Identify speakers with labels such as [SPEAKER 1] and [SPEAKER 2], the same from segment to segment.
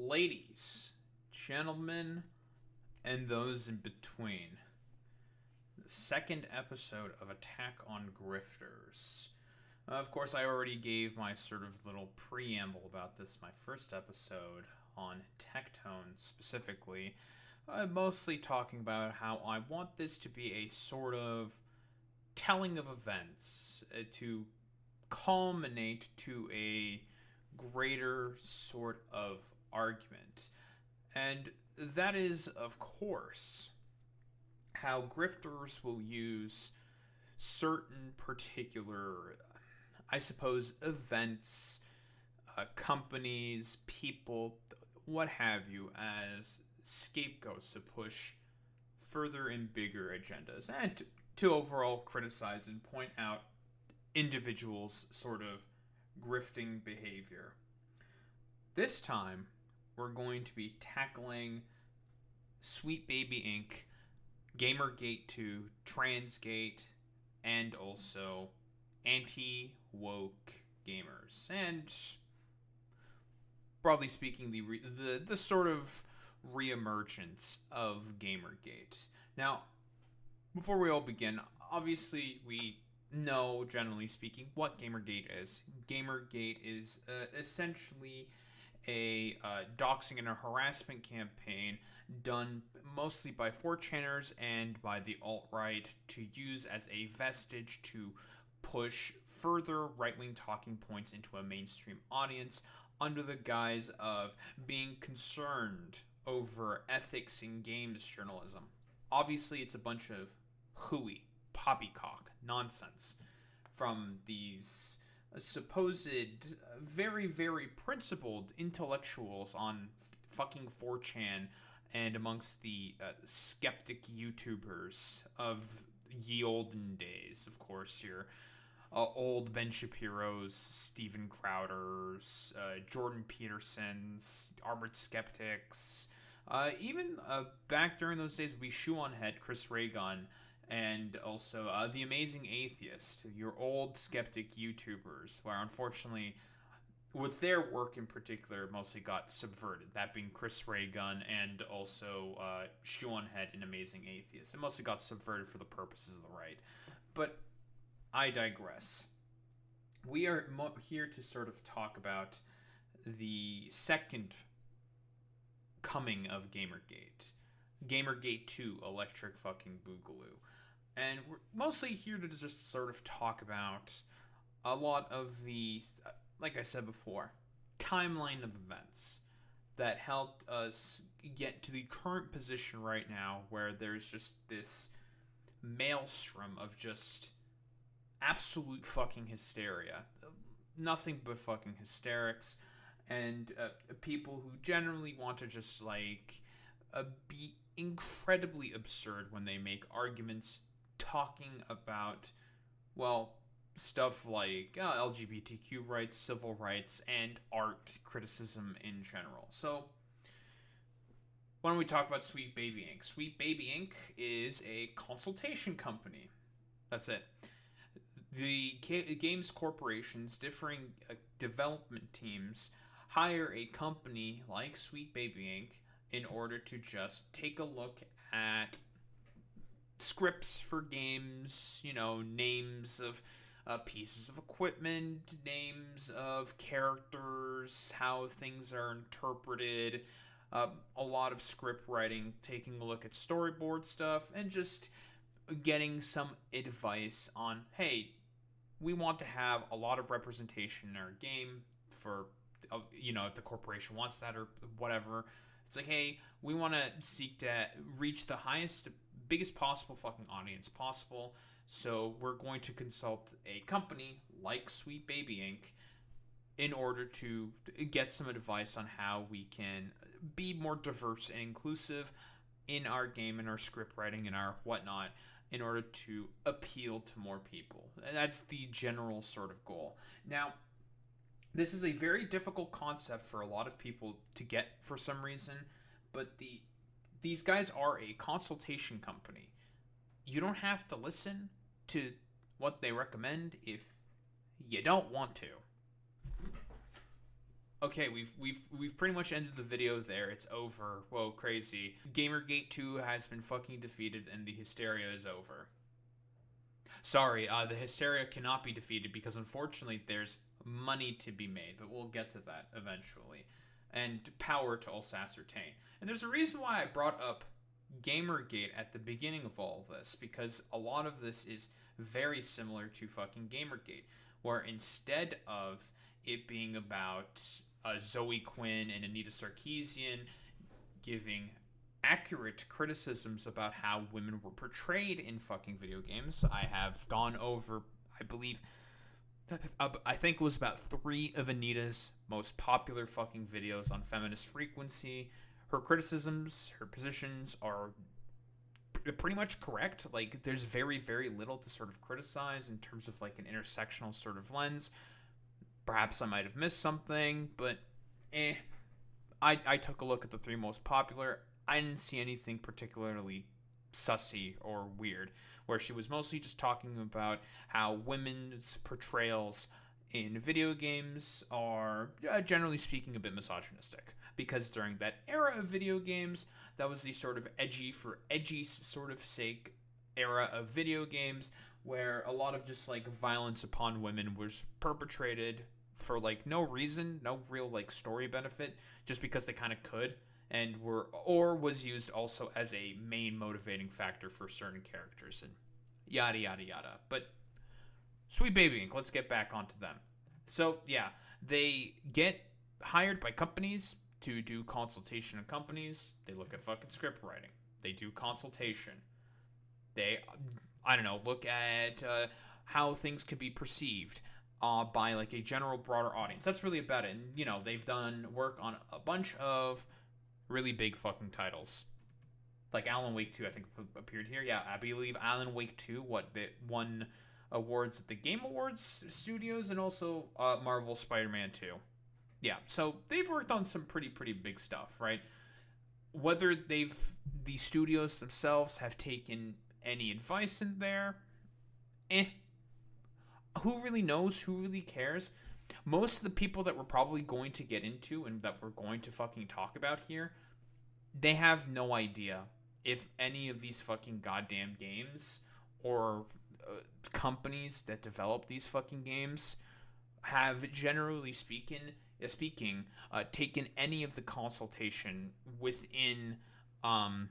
[SPEAKER 1] Ladies, gentlemen, and those in between, the second episode of Attack on Grifters. Of course, I already gave my sort of little preamble about this, my first episode on Tectone specifically, mostly talking about how I want this to be a sort of telling of events to culminate to a greater sort of argument. And that is, of course, how grifters will use certain particular, I suppose, events, companies, people, what have you, as scapegoats to push further and bigger agendas and to overall criticize and point out individuals' sort of grifting behavior. This time, we're going to be tackling Sweet Baby Inc., Gamergate 2, Transgate, and also anti-woke gamers. And broadly speaking, the sort of reemergence of Gamergate. Now, before we all begin, obviously we know, generally speaking, what Gamergate is. Gamergate is essentially a doxing and a harassment campaign done mostly by 4chaners and by the alt-right to use as a vestige to push further right-wing talking points into a mainstream audience under the guise of being concerned over ethics in games journalism. Obviously, it's a bunch of hooey, poppycock nonsense from these supposed very, very principled intellectuals on fucking 4chan and amongst the skeptic YouTubers of ye olden days. Of course, your old Ben Shapiro's, Steven Crowder's, Jordan Peterson's, Armored Skeptics. Even back during those days, we shoe on head Chris Raygun, and also The Amazing Atheist, your old skeptic YouTubers, where unfortunately, with their work in particular, mostly got subverted. That being Chris Raygun and also Shoe on Head and Amazing Atheist. It mostly got subverted for the purposes of the right. But I digress. We are here to sort of talk about the second coming of Gamergate. Gamergate 2, Electric fucking Boogaloo. And we're mostly here to just sort of talk about a lot of the, like I said before, timeline of events that helped us get to the current position right now where there's just this maelstrom of just absolute fucking hysteria. Nothing but fucking hysterics. And people who generally want to just, be incredibly absurd when they make arguments talking about, well, stuff like LGBTQ rights, civil rights, and art criticism in general. So, why don't we talk about Sweet Baby Inc.? Sweet Baby Inc. is a consultation company. That's it. The games corporations, differing development teams, hire a company like Sweet Baby Inc. in order to just take a look at scripts for games, names of pieces of equipment, names of characters, how things are interpreted, a lot of script writing, taking a look at storyboard stuff, and just getting some advice on, hey, we want to have a lot of representation in our game for, if the corporation wants that or whatever. It's like, hey, we want to seek to reach the biggest possible fucking audience possible. So we're going to consult a company like Sweet Baby Inc. in order to get some advice on how we can be more diverse and inclusive in our game, in our script writing, and our whatnot, in order to appeal to more people. And that's the general sort of goal. Now, this is a very difficult concept for a lot of people to get for some reason, but these guys are a consultation company. You don't have to listen to what they recommend if you don't want to. Okay, we've pretty much ended the video there. It's over. Whoa, crazy. Gamergate 2 has been fucking defeated and the hysteria is over. Sorry, the hysteria cannot be defeated because unfortunately there's money to be made, but we'll get to that eventually. And power to also ascertain. And there's a reason why I brought up Gamergate at the beginning of all of this, because a lot of this is very similar to fucking Gamergate, where instead of it being about Zoe Quinn and Anita Sarkeesian giving accurate criticisms about how women were portrayed in fucking video games, I have gone over, I think it was about 3 of Anita's most popular fucking videos on feminist frequency. Her criticisms, her positions are pretty much correct. Like, there's very, very little to sort of criticize in terms of like an intersectional sort of lens. Perhaps I might have missed something, but I took a look at the 3 most popular. I didn't see anything particularly sussy or weird, where she was mostly just talking about how women's portrayals in video games are, generally speaking, a bit misogynistic. Because during that era of video games, that was the sort of edgy for edgy sort of sake era of video games, where a lot of just like violence upon women was perpetrated for like no reason, no real like story benefit, just because they kind of could, and was used also as a main motivating factor for certain characters and yada yada yada. But Sweet Baby Inc., let's get back onto them. So yeah, they get hired by companies to do consultation on companies. They look at fucking script writing. They do consultation. They, I don't know, look at how things could be perceived by like a general broader audience. That's really about it. And, you know, they've done work on a bunch of really big fucking titles. Like Alan Wake 2, I think, appeared here. Yeah, I believe Alan Wake 2, they won awards at the Game Awards Studios, and also Marvel Spider-Man 2. Yeah, so they've worked on some pretty big stuff, right? Whether the studios themselves have taken any advice in there, who really knows? Who really cares? Most of the people that we're probably going to get into and that we're going to fucking talk about here, they have no idea if any of these fucking goddamn games or companies that develop these fucking games have, generally speaking, taken any of the consultation within from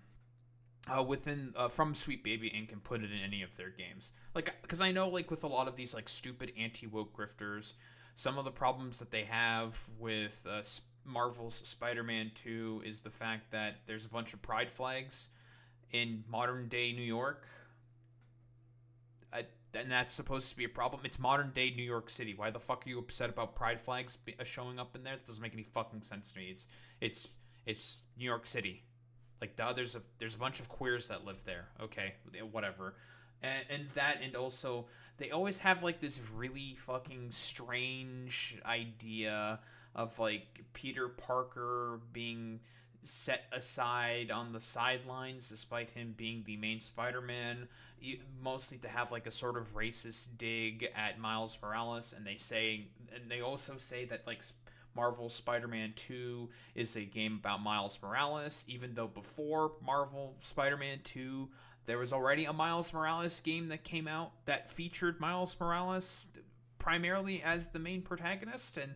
[SPEAKER 1] Sweet Baby Inc. and put it in any of their games. Like, because I know, like, with a lot of these like stupid anti-woke grifters, some of the problems that they have with Marvel's Spider-Man 2 is the fact that there's a bunch of pride flags in modern day New York. And that's supposed to be a problem. It's modern day New York City. Why the fuck are you upset about pride flags showing up in there? That doesn't make any fucking sense to me. It's New York City. Like, duh, there's a bunch of queers that live there. Okay, whatever. And also they always have like this really fucking strange idea of like Peter Parker being set aside on the sidelines despite him being the main Spider-Man, mostly to have like a sort of racist dig at Miles Morales. And they also say that like Marvel Spider-Man 2 is a game about Miles Morales, even though before Marvel Spider-Man 2 there was already a Miles Morales game that came out that featured Miles Morales primarily as the main protagonist and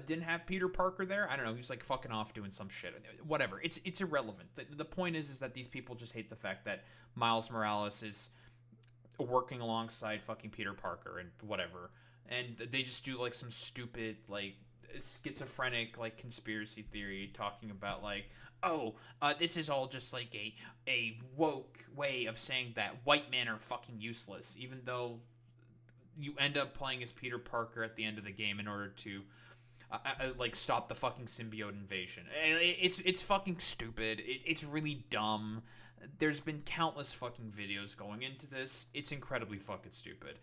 [SPEAKER 1] didn't have Peter Parker there. I don't know. He was like fucking off doing some shit. Whatever. It's irrelevant. The point is that these people just hate the fact that Miles Morales is working alongside fucking Peter Parker and whatever. And they just do like some stupid like schizophrenic like conspiracy theory talking about like, this is all just like a woke way of saying that white men are fucking useless, even though you end up playing as Peter Parker at the end of the game in order to like stop the fucking symbiote invasion. It's fucking stupid. It's really dumb. There's been countless fucking videos going into this. It's incredibly fucking stupid.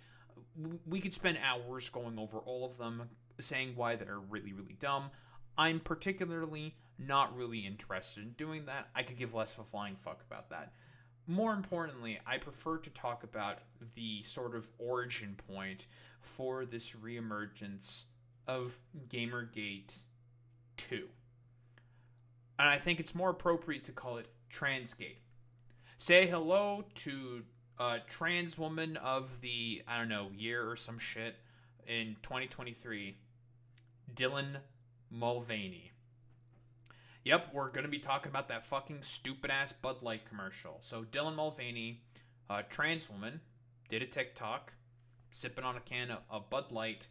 [SPEAKER 1] We could spend hours going over all of them, saying why they're really, really dumb. I'm particularly not really interested in doing that. I could give less of a flying fuck about that. More importantly, I prefer to talk about the sort of origin point for this reemergence of Gamergate 2022. And I think it's more appropriate to call it Transgate. Say hello to a trans woman of the, I don't know, year or some shit in 2023, Dylan Mulvaney. Yep, we're going to be talking about that fucking stupid-ass Bud Light commercial. So Dylan Mulvaney, a trans woman, did a TikTok sipping on a can of Bud Light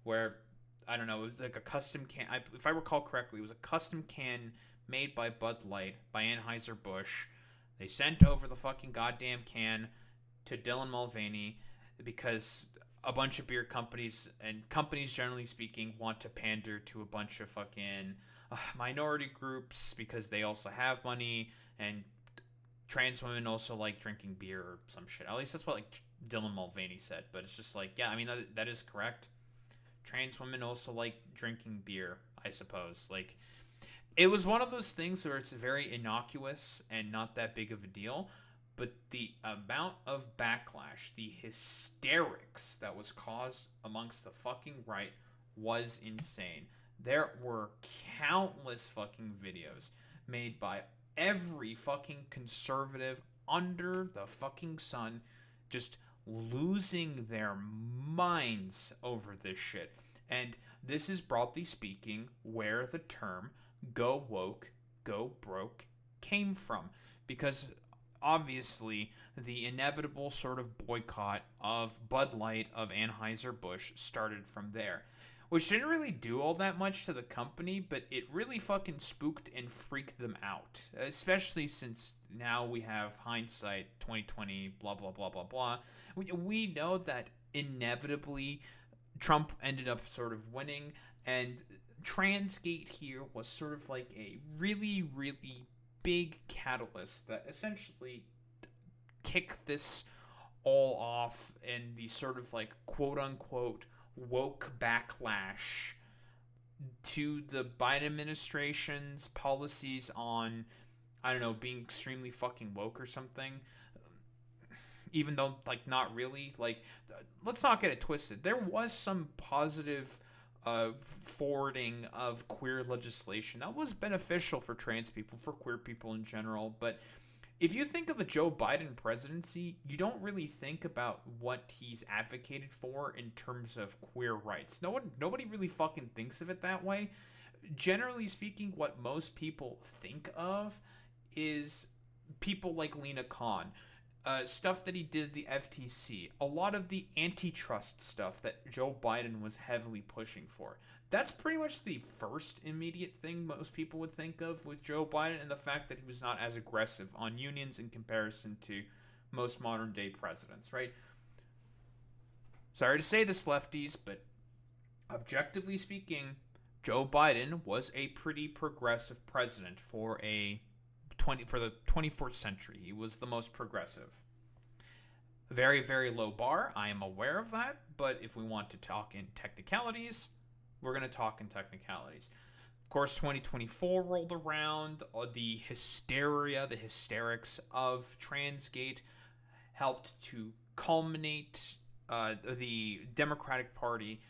[SPEAKER 1] where, I don't know, it was like a custom can. If I recall correctly, it was a custom can made by Bud Light, by Anheuser-Busch. They sent over the fucking goddamn can to Dylan Mulvaney because a bunch of beer companies, and companies generally speaking, want to pander to a bunch of fucking minority groups because they also have money, and trans women also like drinking beer or some shit. At least that's what like Dylan Mulvaney said. But it's just like, yeah, I mean that is correct. Trans women also like drinking beer, I suppose. Like, it was one of those things where it's very innocuous and not that big of a deal. But the amount of backlash, the hysterics that was caused amongst the fucking right was insane. There were countless fucking videos made by every fucking conservative under the fucking sun just losing their minds over this shit. And this is, broadly speaking, where the term go woke, go broke came from. Because obviously the inevitable sort of boycott of Bud Light, of Anheuser-Busch, started from there. Which didn't really do all that much to the company, but it really fucking spooked and freaked them out. Especially since now we have hindsight, 2020, blah, blah, blah, blah, blah. We know that inevitably Trump ended up sort of winning, and Transgate here was sort of like a really, really big catalyst that essentially kicked this all off in the sort of like quote-unquote woke backlash to the Biden administration's policies on, I don't know, being extremely fucking woke or something. Even though, like, not really. Like, let's not get it twisted. There was some positive forwarding of queer legislation that was beneficial for trans people, for queer people in general. But if you think of the Joe Biden presidency, you don't really think about what he's advocated for in terms of queer rights. Nobody really fucking thinks of it that way. Generally speaking, what most people think of is people like Lena Khan. Stuff that he did at the FTC, a lot of the antitrust stuff that Joe Biden was heavily pushing for. That's pretty much the first immediate thing most people would think of with Joe Biden, and the fact that he was not as aggressive on unions in comparison to most modern day presidents, right? Sorry to say this, lefties, but objectively speaking, Joe Biden was a pretty progressive president for the 24th century. He was the most progressive. Very, very low bar. I am aware of that. But if we want to talk in technicalities, we're going to talk in technicalities. Of course, 2024 rolled around. The hysteria, the hysterics of Transgate helped to culminate the Democratic Party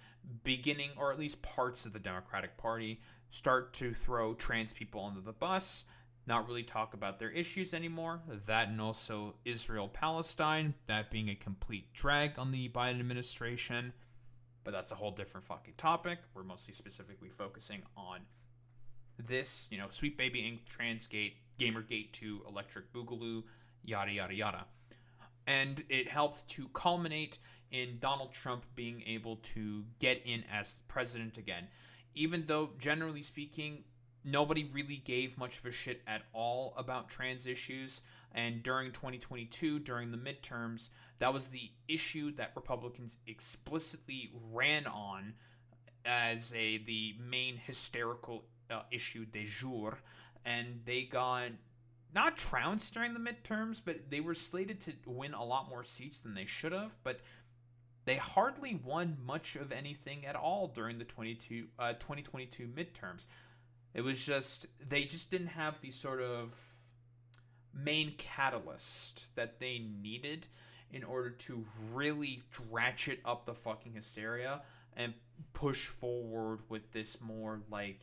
[SPEAKER 1] beginning, or at least parts of the Democratic Party, start to throw trans people under the bus, not really talk about their issues anymore. That, and also Israel-Palestine, that being a complete drag on the Biden administration. But that's a whole different fucking topic. We're mostly specifically focusing on this, Sweet Baby Inc., Transgate, Gamergate 2, Electric Boogaloo, yada, yada, yada. And it helped to culminate in Donald Trump being able to get in as president again. Even though, generally speaking, nobody really gave much of a shit at all about trans issues. And during 2022, during the midterms, that was the issue that Republicans explicitly ran on as the main hysterical issue du jour. And they got not trounced during the midterms, but they were slated to win a lot more seats than they should have. But they hardly won much of anything at all during the 2022 midterms. It was just, they just didn't have the sort of main catalyst that they needed in order to really ratchet up the fucking hysteria and push forward with this more like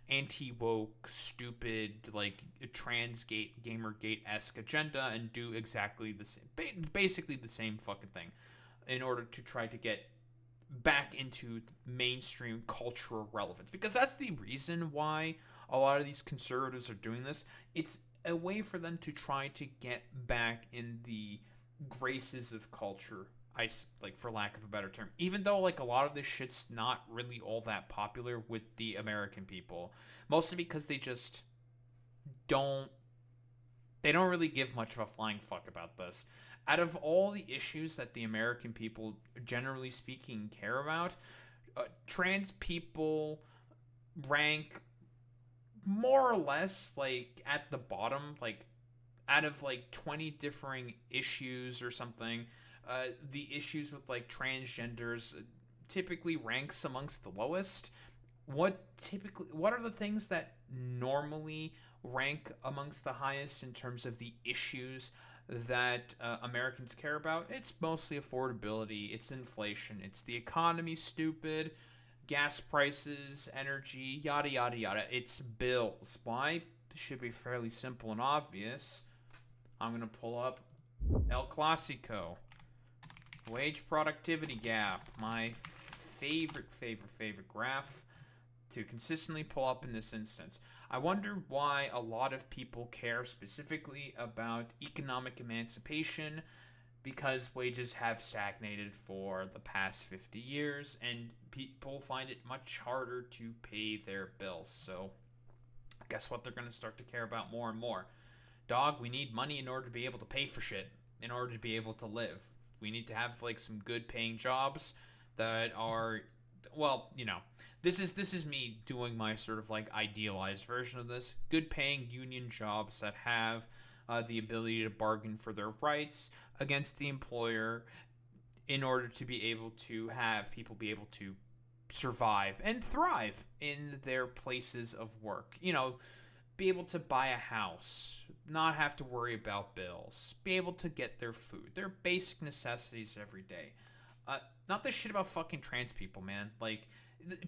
[SPEAKER 1] anti-woke, stupid, like transgate, Gamergate-esque agenda and do exactly the same, basically the same fucking thing, in order to try to get back into mainstream cultural relevance. Because that's the reason why a lot of these conservatives are doing this. It's a way for them to try to get back in the graces of culture, like, for lack of a better term. Even though, like, a lot of this shit's not really all that popular with the American people, mostly because they just don't really give much of a flying fuck about this. Out of all the issues that the American people, generally speaking, care about, trans people rank more or less, like, at the bottom. Like, out of, like, 20 differing issues or something, the issues with, like, transgenders typically ranks amongst the lowest. What are the things that normally rank amongst the highest in terms of the issues that Americans care about? It's mostly affordability, it's inflation, it's the economy, stupid, gas prices, energy, yada yada yada. It's bills. Why? It should be fairly simple and obvious. I'm gonna pull up El Clasico, wage productivity gap, my favorite graph to consistently pull up in this instance. I wonder why a lot of people care specifically about economic emancipation, because wages have stagnated for the past 50 years and people find it much harder to pay their bills. So guess what they're going to start to care about more and more? Dog, we need money in order to be able to pay for shit, in order to be able to live. We need to have, like, some good paying jobs that are, well, you know, this is me doing my sort of, like, idealized version of this. Good paying union jobs that have the ability to bargain for their rights against the employer in order to be able to have people be able to survive and thrive in their places of work. You know, be able to buy a house, not have to worry about bills, be able to get their food, their basic necessities every day. Not this shit about fucking trans people, man. Like,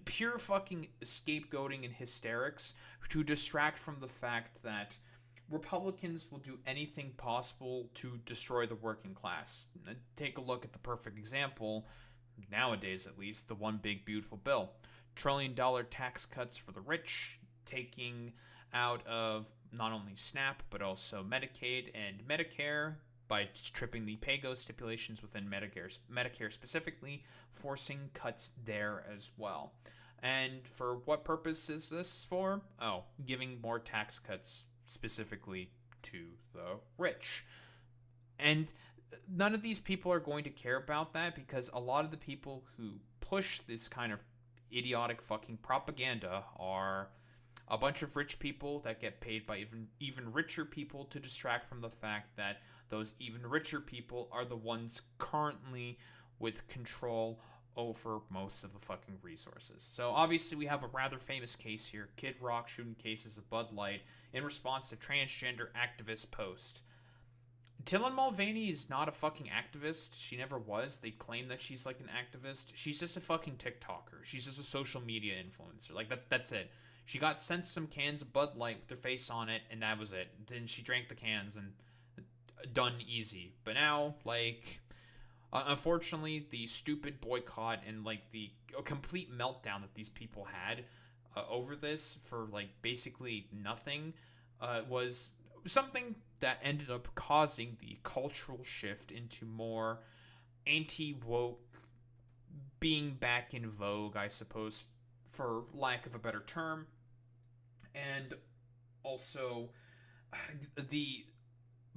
[SPEAKER 1] pure fucking scapegoating and hysterics to distract from the fact that Republicans will do anything possible to destroy the working class. Take a look at the perfect example, nowadays at least, the One Big Beautiful Bill. $1 trillion tax cuts for the rich, taking out of not only SNAP, but also Medicaid and Medicare by tripping the pay-go stipulations within Medicare specifically, forcing cuts there as well. And for what purpose is this for? Oh, giving more tax cuts specifically to the rich. And none of these people are going to care about that, because a lot of the people who push this kind of idiotic fucking propaganda are a bunch of rich people that get paid by even richer people to distract from the fact that those even richer people are the ones currently with control over most of the fucking resources. So obviously we have a rather famous case here, Kid Rock shooting cases of Bud Light in response to transgender activist post. Dylan Mulvaney is not a fucking activist. She never was. They claim that she's like an activist. She's just a fucking TikToker. She's just a social media influencer. Like, that's it. She got sent some cans of Bud Light with her face on it, and that was it. Then she drank the cans, and done easy. But now, like, unfortunately, the stupid boycott and, like, the complete meltdown that these people had over this for, like, basically nothing was something that ended up causing the cultural shift into more anti-woke, being back in vogue, I suppose, for lack of a better term, and also the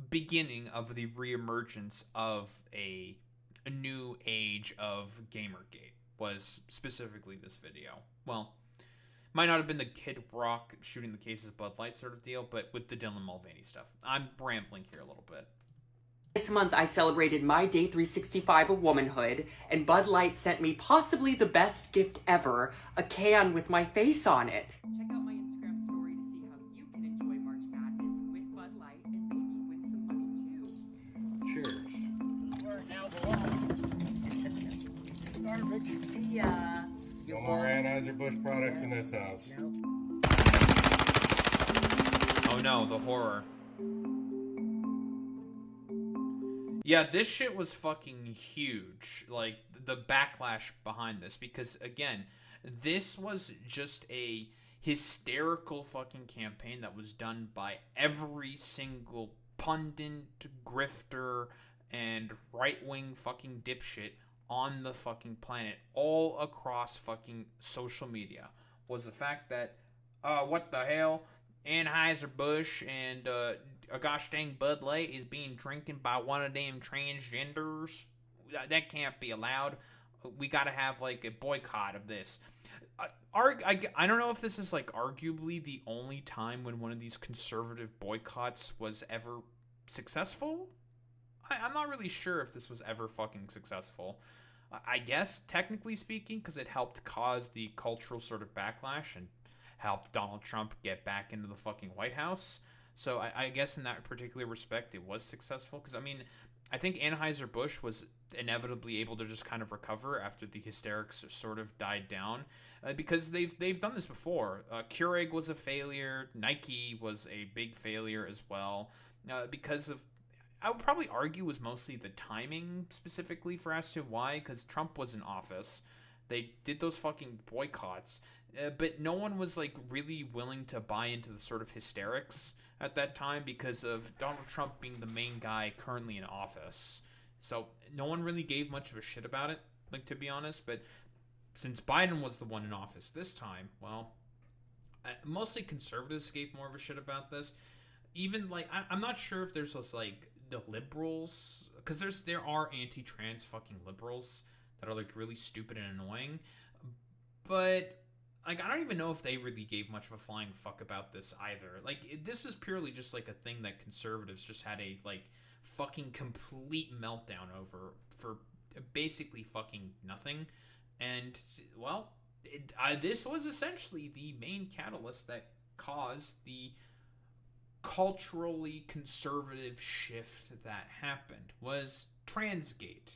[SPEAKER 1] beginning of the reemergence of a new age of Gamergate was specifically this video. Well, might not have been the Kid Rock shooting the cases of Bud Light sort of deal, but with the Dylan Mulvaney stuff. I'm rambling here a little bit.
[SPEAKER 2] This month I celebrated my day 365 of womanhood, and Bud Light sent me possibly the best gift ever, a can with my face on it. Check out my Instagram story to see how you can enjoy March Madness with Bud Light and maybe win some money too.
[SPEAKER 3] Cheers. We're now below.
[SPEAKER 2] See ya.
[SPEAKER 3] No more Anheuser-Busch products in this house.
[SPEAKER 2] No.
[SPEAKER 1] no, the horror. Yeah, this shit was fucking huge. Like, the backlash behind this. Because, again, this was just a hysterical fucking campaign that was done by every single pundit, grifter, and right-wing fucking dipshit on the fucking planet, all across fucking social media, was the fact that, what the hell, Anheuser-Busch and, a gosh dang Bud Light is being drinking by one of them transgenders. That can't be allowed. We gotta have, like, a boycott of this. I don't know if this is, like, arguably the only time when one of these conservative boycotts was ever successful. I'm not really sure if this was ever fucking successful. I guess, technically speaking, because it helped cause the cultural sort of backlash and helped Donald Trump get back into the fucking White House. So I guess in that particular respect, it was successful. Because, I mean, I think Anheuser-Busch was inevitably able to just kind of recover after the hysterics sort of died down. Because they've done this before. Keurig was a failure. Nike was a big failure as well. Because of, I would probably argue, was mostly the timing specifically for as to why. Because Trump was in office. They did those fucking boycotts. But no one was, like, really willing to buy into the sort of hysterics at that time because of Donald Trump being the main guy currently in office. So no one really gave much of a shit about it, like, to be honest. But since Biden was the one in office this time, well, mostly conservatives gave more of a shit about this. Even, like, I'm not sure if there's just, like, the liberals, because there are anti-trans fucking liberals that are, like, really stupid and annoying. But, like, I don't even know if they really gave much of a flying fuck about this either. Like, this is purely just, like, a thing that conservatives just had a, like, fucking complete meltdown over for basically fucking nothing. And, well, this was essentially the main catalyst that caused the culturally conservative shift that happened, was Transgate.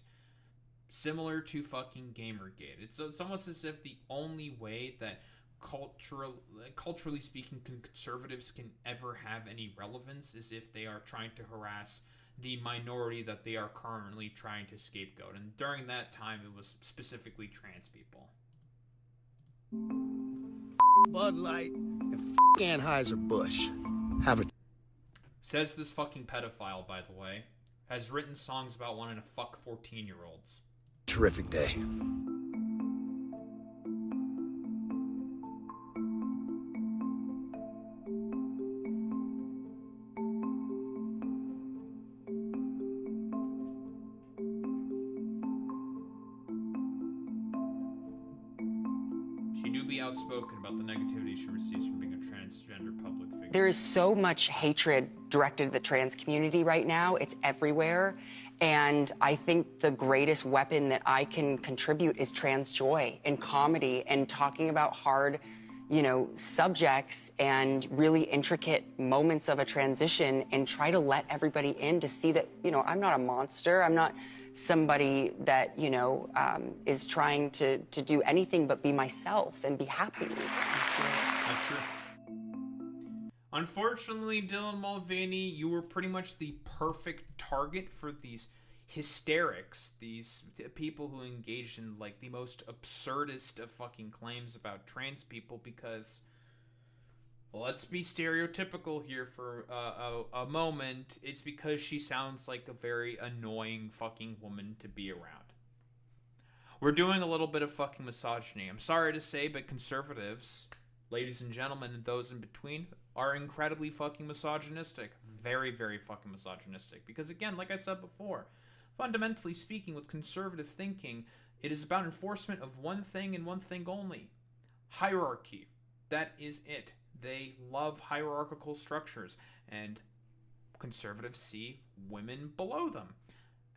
[SPEAKER 1] Similar to fucking Gamergate. It's almost as if the only way that culturally speaking conservatives can ever have any relevance is if they are trying to harass the minority that they are currently trying to scapegoat. And during that time, it was specifically trans people.
[SPEAKER 4] Bud Light and Anheuser-Busch have a...
[SPEAKER 1] Says this fucking pedophile, by the way, has written songs about wanting to fuck 14-year-olds.
[SPEAKER 4] terrific day.
[SPEAKER 1] She do be outspoken about the negativity she receives from being a transgender public figure.
[SPEAKER 2] There is so much hatred directed at the trans community right now. It's everywhere. And I think the greatest weapon that I can contribute is trans joy and comedy and talking about hard, subjects and really intricate moments of a transition and try to let everybody in to see that, I'm not a monster. I'm not somebody that, is trying to do anything but be myself and be happy.
[SPEAKER 1] That's true. Unfortunately, Dylan Mulvaney, you were pretty much the perfect target for these hysterics, these people who engage in, like, the most absurdist of fucking claims about trans people because, well, let's be stereotypical here for a moment. It's because she sounds like a very annoying fucking woman to be around. We're doing a little bit of fucking misogyny. I'm sorry to say, but conservatives, ladies and gentlemen, and those in between, are incredibly fucking misogynistic. Very, very fucking misogynistic. Because again, like I said before, fundamentally speaking, with conservative thinking, it is about enforcement of one thing and one thing only. Hierarchy. That is it. They love hierarchical structures, and conservatives see women below them.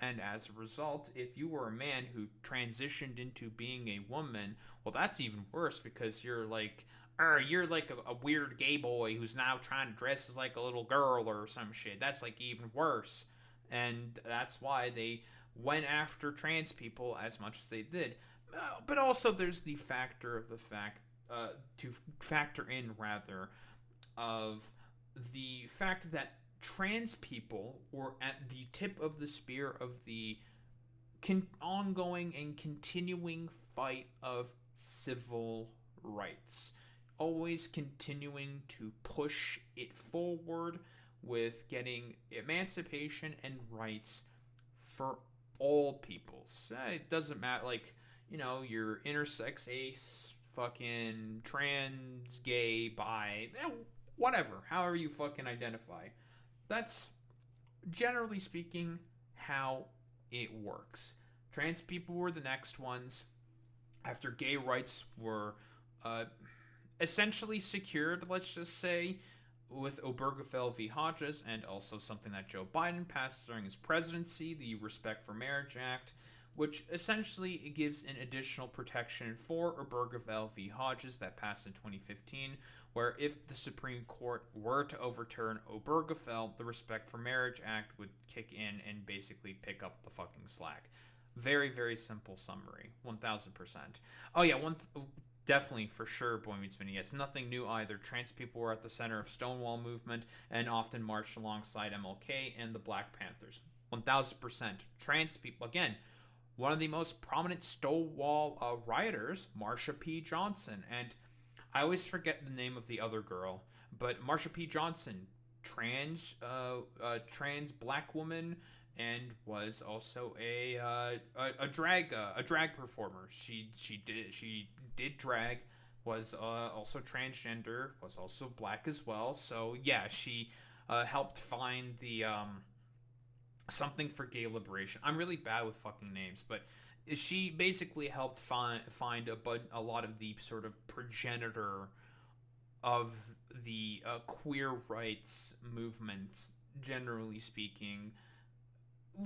[SPEAKER 1] And as a result, if you were a man who transitioned into being a woman, well, that's even worse because you're like a weird gay boy who's now trying to dress as like a little girl or some shit. That's like even worse. And that's why they went after trans people as much as they did. But also there's the factor of the fact, to factor in rather, of the fact that trans people were at the tip of the spear of the ongoing and continuing fight of civil rights, always continuing to push it forward with getting emancipation and rights for all peoples. It doesn't matter, like, you're intersex, ace, fucking trans, gay, bi, whatever, however you fucking identify. That's, generally speaking, how it works. Trans people were the next ones. After gay rights were essentially secured, let's just say, with Obergefell v. Hodges, and also something that Joe Biden passed during his presidency, the Respect for Marriage Act, which essentially gives an additional protection for Obergefell v. Hodges that passed in 2015, where if the Supreme Court were to overturn Obergefell, the Respect for Marriage Act would kick in and basically pick up the fucking slack. Very, very simple summary. 1000%. Oh yeah, definitely, for sure, Boy Meets Mini. It's nothing new either. Trans people were at the center of Stonewall movement and often marched alongside MLK and the Black Panthers. 1000%. Trans people, again, one of the most prominent Stonewall rioters, Marsha P. Johnson. And I always forget the name of the other girl, but Marsha P. Johnson, trans black woman, and was also a drag performer. She did drag, was also transgender, was also black as well. So yeah, she helped find the something for gay liberation. I'm really bad with fucking names, but she basically helped find a lot of the sort of progenitor of the queer rights movement, generally speaking,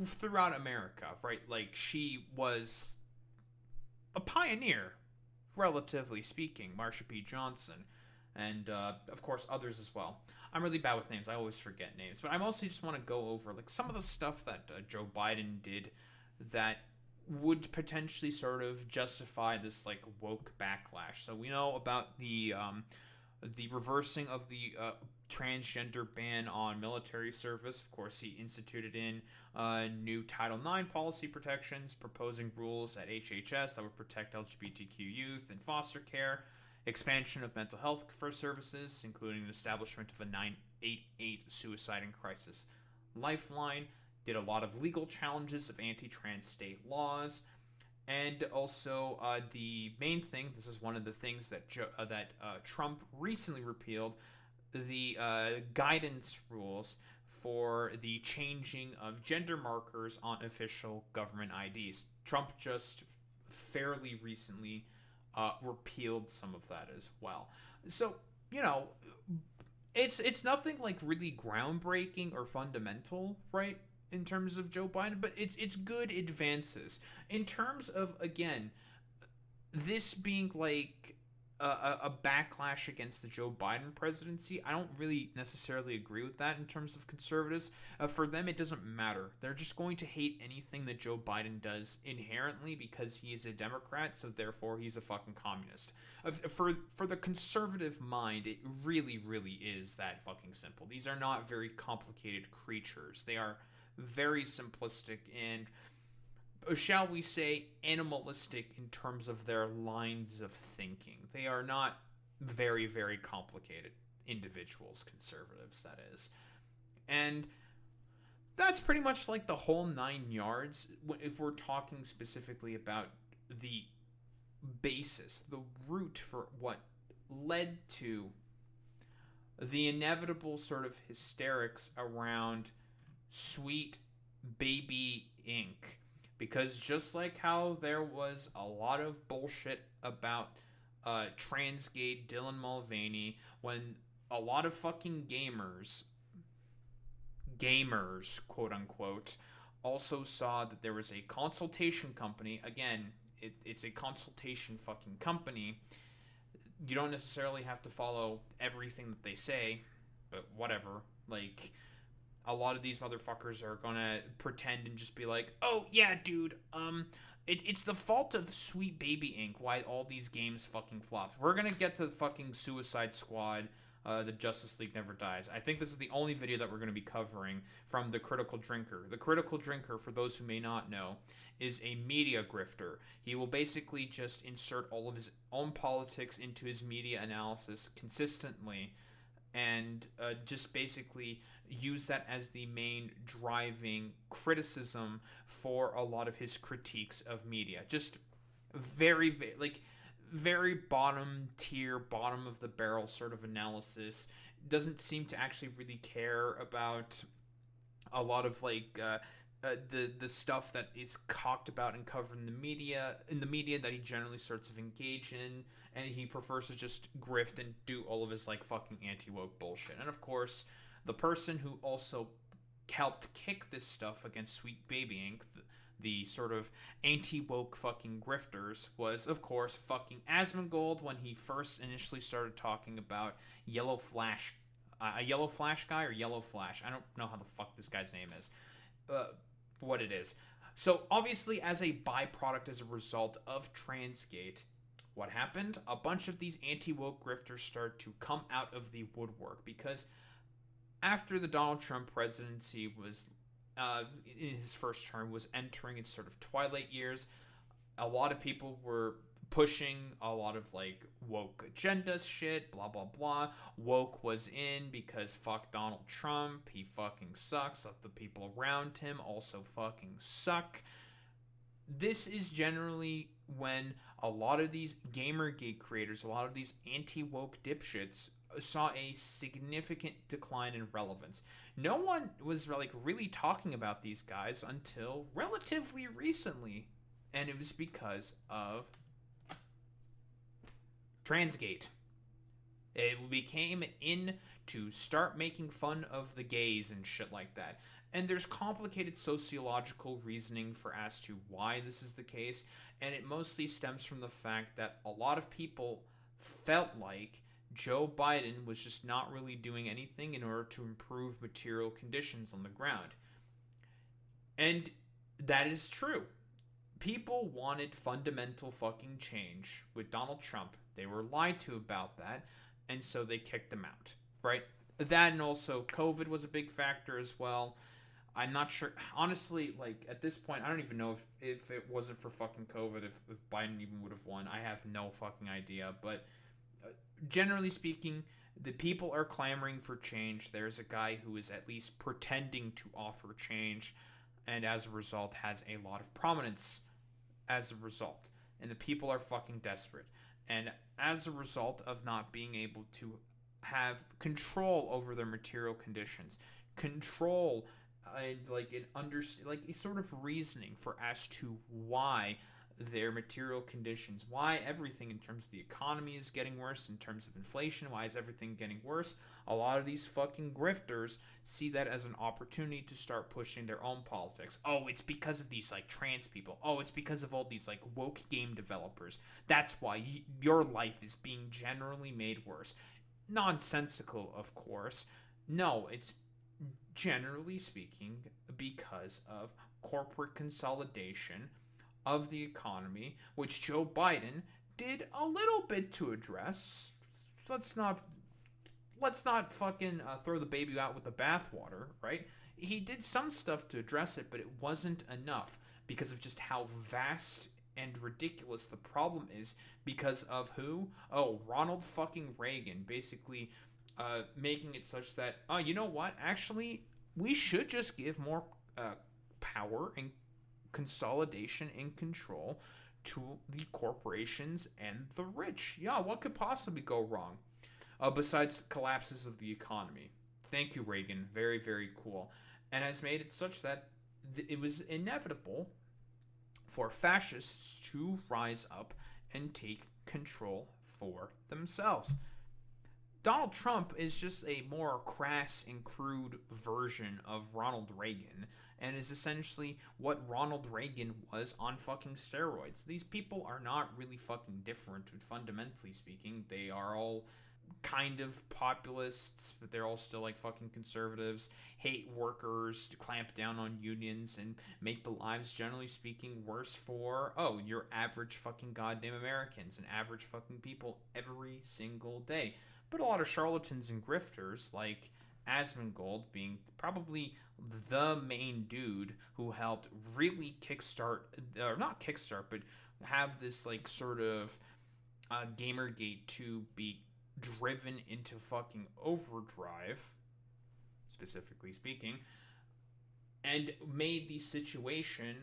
[SPEAKER 1] throughout America, right? Like, she was a pioneer, relatively speaking, Marsha P. Johnson, and of course others as well. I'm really bad with names. I always forget names, but I mostly just want to go over like some of the stuff that Joe Biden did that would potentially sort of justify this like woke backlash. So we know about the reversing of the transgender ban on military service. Of course, he instituted in new Title IX policy protections, proposing rules at HHS that would protect LGBTQ youth in foster care, expansion of mental health services, including the establishment of a 988 suicide and crisis lifeline, did a lot of legal challenges of anti-trans state laws, and also the main thing, this is one of the things that Trump recently repealed, the guidance rules for the changing of gender markers on official government IDs. Trump just fairly recently repealed some of that as well. So, it's nothing like really groundbreaking or fundamental, right, in terms of Joe Biden, but it's good advances. In terms of, again, this being like a backlash against the Joe Biden presidency, I don't really necessarily agree with that in terms of conservatives. For them, it doesn't matter. They're just going to hate anything that Joe Biden does inherently because he is a Democrat, so therefore he's a fucking communist. For the conservative mind, it really, really is that fucking simple. These are not very complicated creatures. They are very simplistic and, shall we say, animalistic in terms of their lines of thinking. They are not very, very complicated individuals, conservatives, that is. And that's pretty much like the whole 9 yards if we're talking specifically about the basis, the root for what led to the inevitable sort of hysterics around Sweet Baby Inc. Because just like how there was a lot of bullshit about Transgate Dylan Mulvaney, when a lot of fucking gamers, quote unquote, also saw that there was a consultation company. Again, it's a consultation fucking company. You don't necessarily have to follow everything that they say, but whatever. Like, a lot of these motherfuckers are gonna pretend and just be like, oh yeah, dude, it's the fault of Sweet Baby Inc. why all these games fucking flopped. We're gonna get to fucking Suicide Squad The Justice League Never Dies. I think this is the only video that we're going to be covering from the Critical Drinker. The Critical Drinker, for those who may not know, is a media grifter. He will basically just insert all of his own politics into his media analysis consistently, and just basically use that as the main driving criticism for a lot of his critiques of media. Just very bottom tier, bottom of the barrel sort of analysis. Doesn't seem to actually really care about a lot of the stuff that is cocked about and covered in the media that he generally sorts of engage in, and he prefers to just grift and do all of his fucking anti-woke bullshit. And of course, the person who also helped kick this stuff against Sweet Baby Inc., the sort of anti-woke fucking grifters, was of course fucking Asmongold when he first initially started talking about Yellow Flash, a Yellow Flash guy or Yellow Flash. I don't know how the fuck this guy's name is. What it is. So obviously, as a byproduct, as a result of Transgate, what happened? A bunch of these anti-woke grifters start to come out of the woodwork, because after the Donald Trump presidency was in his first term, was entering its sort of twilight years, a lot of people were pushing a lot of woke agendas shit, blah blah blah. Woke was in because fuck Donald Trump, he fucking sucks. The people around him also fucking suck. This is generally when a lot of these Gamergate creators, a lot of these anti-woke dipshits saw a significant decline in relevance. No one was really talking about these guys until relatively recently, and it was because of Transgate. It became in to start making fun of the gays and shit like that. And there's complicated sociological reasoning for as to why this is the case, and it mostly stems from the fact that a lot of people felt like Joe Biden was just not really doing anything in order to improve material conditions on the ground. And that is true. People wanted fundamental fucking change with Donald Trump. They were lied to about that, and so they kicked him out, right? That, and also COVID was a big factor as well. I'm not sure, honestly, at this point, I don't even know if it wasn't for fucking COVID, if Biden even would have won. I have no fucking idea, but generally speaking, the people are clamoring for change. There's a guy who is at least pretending to offer change, and as a result has a lot of prominence as a result. And the people are fucking desperate. And as a result of not being able to have control over their material conditions, control a sort of reasoning for as to why their material conditions, why everything in terms of the economy is getting worse, in terms of inflation, why is everything getting worse, a lot of these fucking grifters see that as an opportunity to start pushing their own politics. Oh, it's because of these trans people. Oh, it's because of all these woke game developers. That's why your life is being generally made worse. Nonsensical, of course. No, it's generally speaking because of corporate consolidation of the economy, which Joe Biden did a little bit to address. Let's not fucking throw the baby out with the bathwater, right? He did some stuff to address it, but it wasn't enough because of just how vast and ridiculous the problem is, because of who? Oh, Ronald fucking Reagan, basically making it such that, oh, you know what? Actually, we should just give more power and consolidation and control to the corporations and the rich. Yeah, what could possibly go wrong besides collapses of the economy? Thank you, Reagan. Very, very cool. And has made it such that it was inevitable for fascists to rise up and take control for themselves. Donald Trump is just a more crass and crude version of Ronald Reagan, and is essentially what Ronald Reagan was on fucking steroids. These people are not really fucking different, fundamentally speaking. They are all kind of populists, but they're all still fucking conservatives, hate workers, clamp down on unions, and make the lives, generally speaking, worse for, your average fucking goddamn Americans and average fucking people every single day. but a lot of charlatans and grifters like Asmongold being probably the main dude who helped really kickstart, or not kickstart, but have this like sort of Gamergate to be driven into fucking overdrive, specifically speaking, and made the situation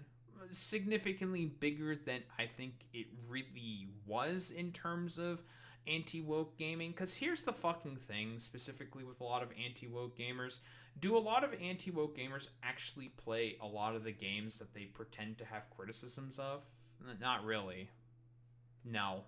[SPEAKER 1] significantly bigger than I think it really was in terms of anti-woke gaming. Because here's the fucking thing, specifically with a lot of anti-woke gamers. Do a lot of anti-woke gamers actually play a lot of the games that they pretend to have criticisms of? Not really. No.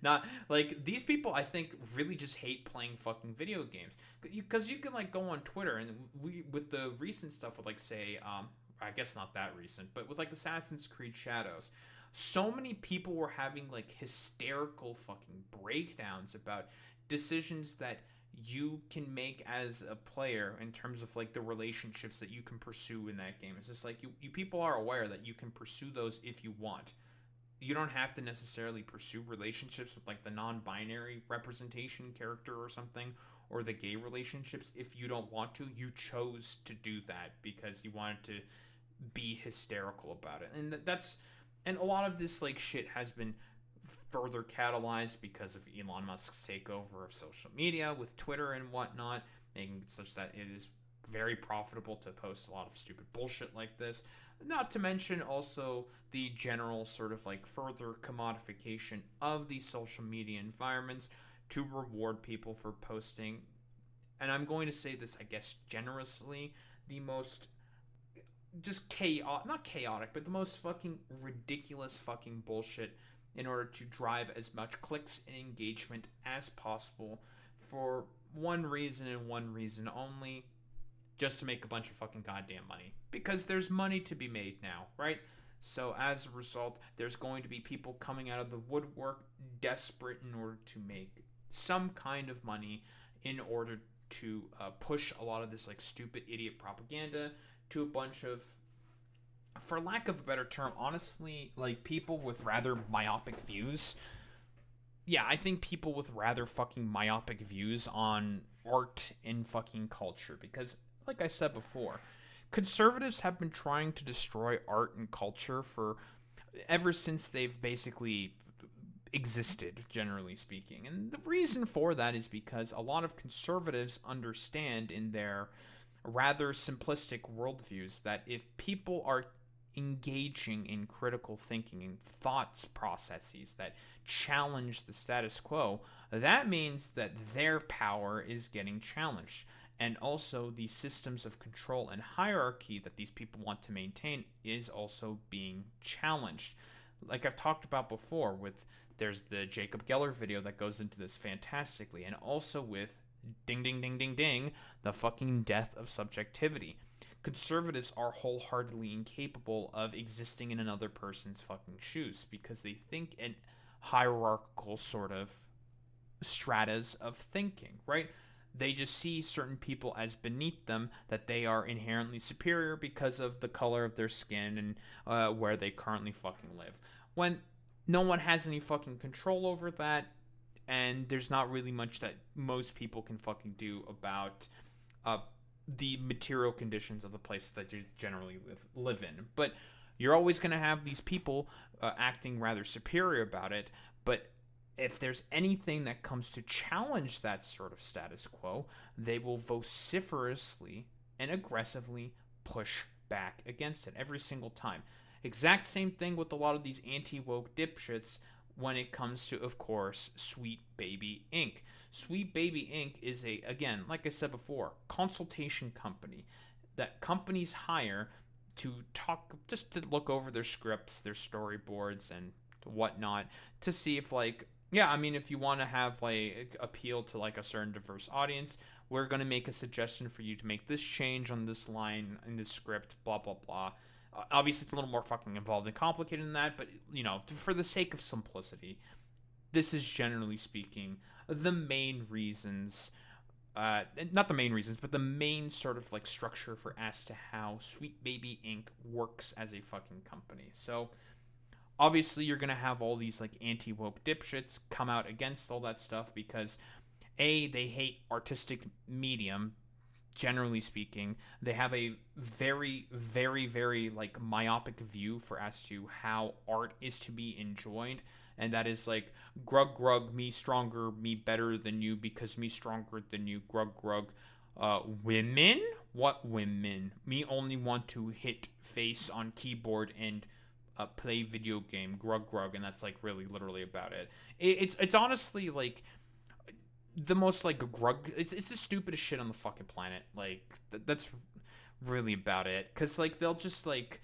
[SPEAKER 1] Not like these people. I think really just hate playing fucking video games, because you can like go on Twitter, and we with the recent stuff with like say I guess not that recent, but with like Assassin's Creed Shadows, so many people were having like hysterical fucking breakdowns about decisions that you can make as a player in terms of like the relationships that you can pursue in that game. It's just like you people are aware that you can pursue those if you want. You don't have to necessarily pursue relationships with like the non-binary representation character or something, or the gay relationships if you don't want to. You chose to do that because you wanted to be hysterical about it. And a lot of this like shit has been further catalyzed because of Elon Musk's takeover of social media with Twitter and whatnot, making it such that it is very profitable to post a lot of stupid bullshit like this. Not to mention also the general sort of like further commodification of these social media environments to reward people for posting, and I'm going to say this, I guess, generously, the most just chaotic, not chaotic, but the most fucking ridiculous fucking bullshit in order to drive as much clicks and engagement as possible for one reason and one reason only: just to make a bunch of fucking goddamn money. Because there's money to be made now, right? So as a result, there's going to be people coming out of the woodwork desperate in order to make some kind of money in order to push a lot of this like stupid idiot propaganda to a bunch of, for lack of a better term, honestly, like people with rather myopic views. Yeah, I think people with rather fucking myopic views on art and fucking culture. Because, like I said before, conservatives have been trying to destroy art and culture for ever since they've basically existed, generally speaking. And the reason for that is because a lot of conservatives understand in their rather simplistic worldviews that if people are engaging in critical thinking and thoughts processes that challenge the status quo, that means that their power is getting challenged. And also the systems of control and hierarchy that these people want to maintain is also being challenged. Like I've talked about before, there's the Jacob Geller video that goes into this fantastically, and also with ding ding ding ding ding, the fucking death of subjectivity. Conservatives are wholeheartedly incapable of existing in another person's fucking shoes because they think in hierarchical sort of stratas of thinking, right? They just see certain people as beneath them, that they are inherently superior because of the color of their skin and where they currently fucking live. When no one has any fucking control over that, and there's not really much that most people can fucking do about the material conditions of the place that you generally live in. But you're always going to have these people acting rather superior about it, but if there's anything that comes to challenge that sort of status quo, they will vociferously and aggressively push back against it every single time. Exact same thing with a lot of these anti-woke dipshits when it comes to, of course, Sweet Baby Inc. Sweet Baby Inc. is again, like I said before, consultation company that companies hire to talk, just to look over their scripts, their storyboards, and whatnot, to see if if you want to have like appeal to like a certain diverse audience, we're going to make a suggestion for you to make this change on this line in the script, blah blah blah. Obviously, it's a little more fucking involved and complicated than that, but for the sake of simplicity, this is generally speaking the main reasons. Not the main reasons, but the main sort of like structure for as to how Sweet Baby Inc. works as a fucking company. So obviously you're going to have all these like anti-woke dipshits come out against all that stuff because They hate artistic medium, generally speaking. They have a very, very, very like myopic view for as to how art is to be enjoyed, and that is like grug grug, me stronger, me better than you because me stronger than you, grug grug. Women? What women? Me only want to hit face on keyboard and play video game, grug grug, and that's like really literally about it. It's honestly like the most like grug. It's the stupidest shit on the fucking planet. Like that's really about it. Cause like they'll just like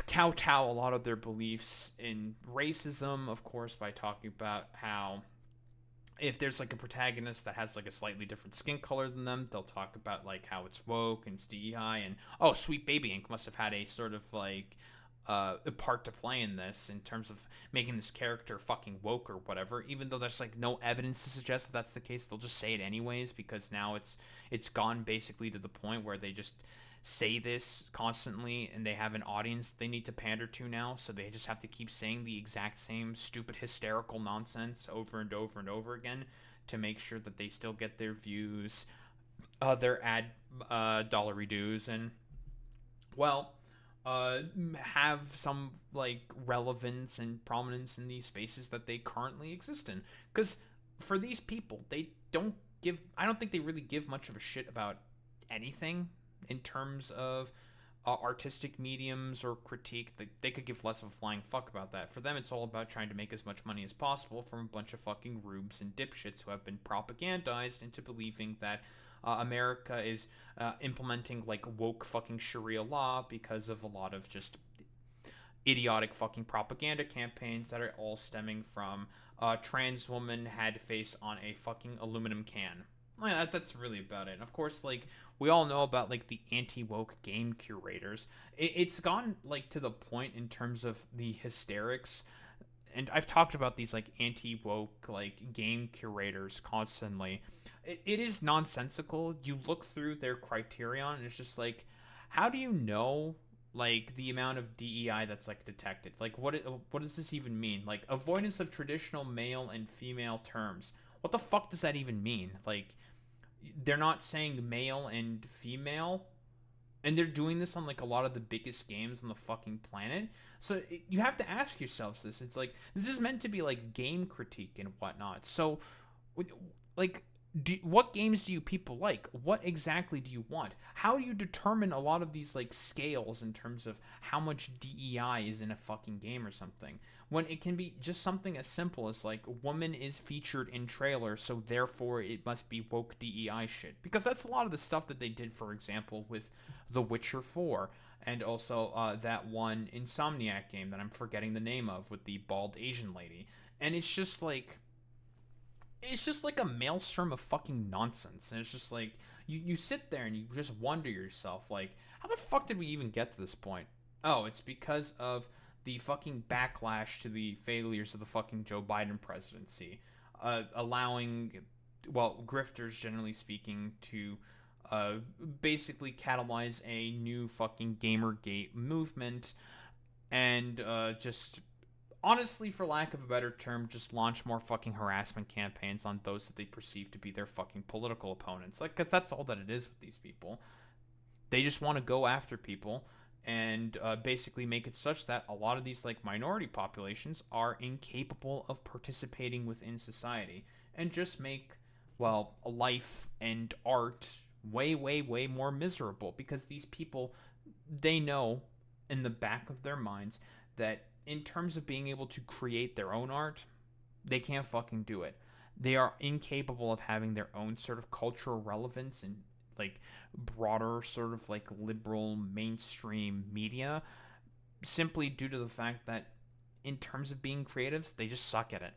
[SPEAKER 1] kowtow a lot of their beliefs in racism, of course, by talking about how if there's like a protagonist that has like a slightly different skin color than them, they'll talk about like how it's woke and it's DEI and oh, Sweet Baby Ink must have had a sort of like a part to play in this in terms of making this character fucking woke or whatever. Even though there's like no evidence to suggest that that's the case, they'll just say it anyways because now it's gone basically to the point where they just say this constantly and they have an audience they need to pander to now, so they just have to keep saying the exact same stupid hysterical nonsense over and over and over again to make sure that they still get their views, their ad dollary dues, and well, have some like relevance and prominence in these spaces that they currently exist in. Because for these people, they don't give, I don't think they really give much of a shit about anything in terms of artistic mediums or critique. They could give less of a flying fuck about that. For them, it's all about trying to make as much money as possible from a bunch of fucking rubes and dipshits who have been propagandized into believing that America is implementing like woke fucking Sharia law because of a lot of just idiotic fucking propaganda campaigns that are all stemming from a trans woman had face on a fucking aluminum can. Yeah, that's really about it. And of course, like, we all know about, like, the anti-woke game curators. It's gone, like, to the point in terms of the hysterics. And I've talked about these, like, anti-woke, like, game curators constantly. It is nonsensical. You look through their criterion, and it's just, like, how do you know, like, the amount of DEI that's, like, detected? Like, what does this even mean? Like, avoidance of traditional male and female terms. What the fuck does that even mean? Like, they're not saying male and female, and they're doing this on like a lot of the biggest games on the fucking planet. So you have to ask yourselves this. It's like, this is meant to be like game critique and whatnot. So like, what games do you people like? What exactly do you want? How do you determine a lot of these like scales in terms of how much DEI is in a fucking game or something, when it can be just something as simple as like woman is featured in trailer, so therefore it must be woke DEI shit? Because that's a lot of the stuff that they did, for example, with The Witcher 4 and also that one Insomniac game that I'm forgetting the name of with the bald Asian lady. And it's just like a maelstrom of fucking nonsense. And it's just like, you sit there and you just wonder yourself, like, how the fuck did we even get to this point? Oh, it's because of the fucking backlash to the failures of the fucking Joe Biden presidency, allowing, well, grifters, generally speaking, to basically catalyze a new fucking Gamergate movement, and just honestly, for lack of a better term, just launch more fucking harassment campaigns on those that they perceive to be their fucking political opponents. Like, because that's all that it is with these people. They just want to go after people and basically make it such that a lot of these like minority populations are incapable of participating within society, and just make, well, a life and art way, way, way more miserable, because these people, they know in the back of their minds that in terms of being able to create their own art, they can't fucking do it. They are incapable of having their own sort of cultural relevance and like broader sort of like liberal mainstream media, simply due to the fact that in terms of being creatives, they just suck at it.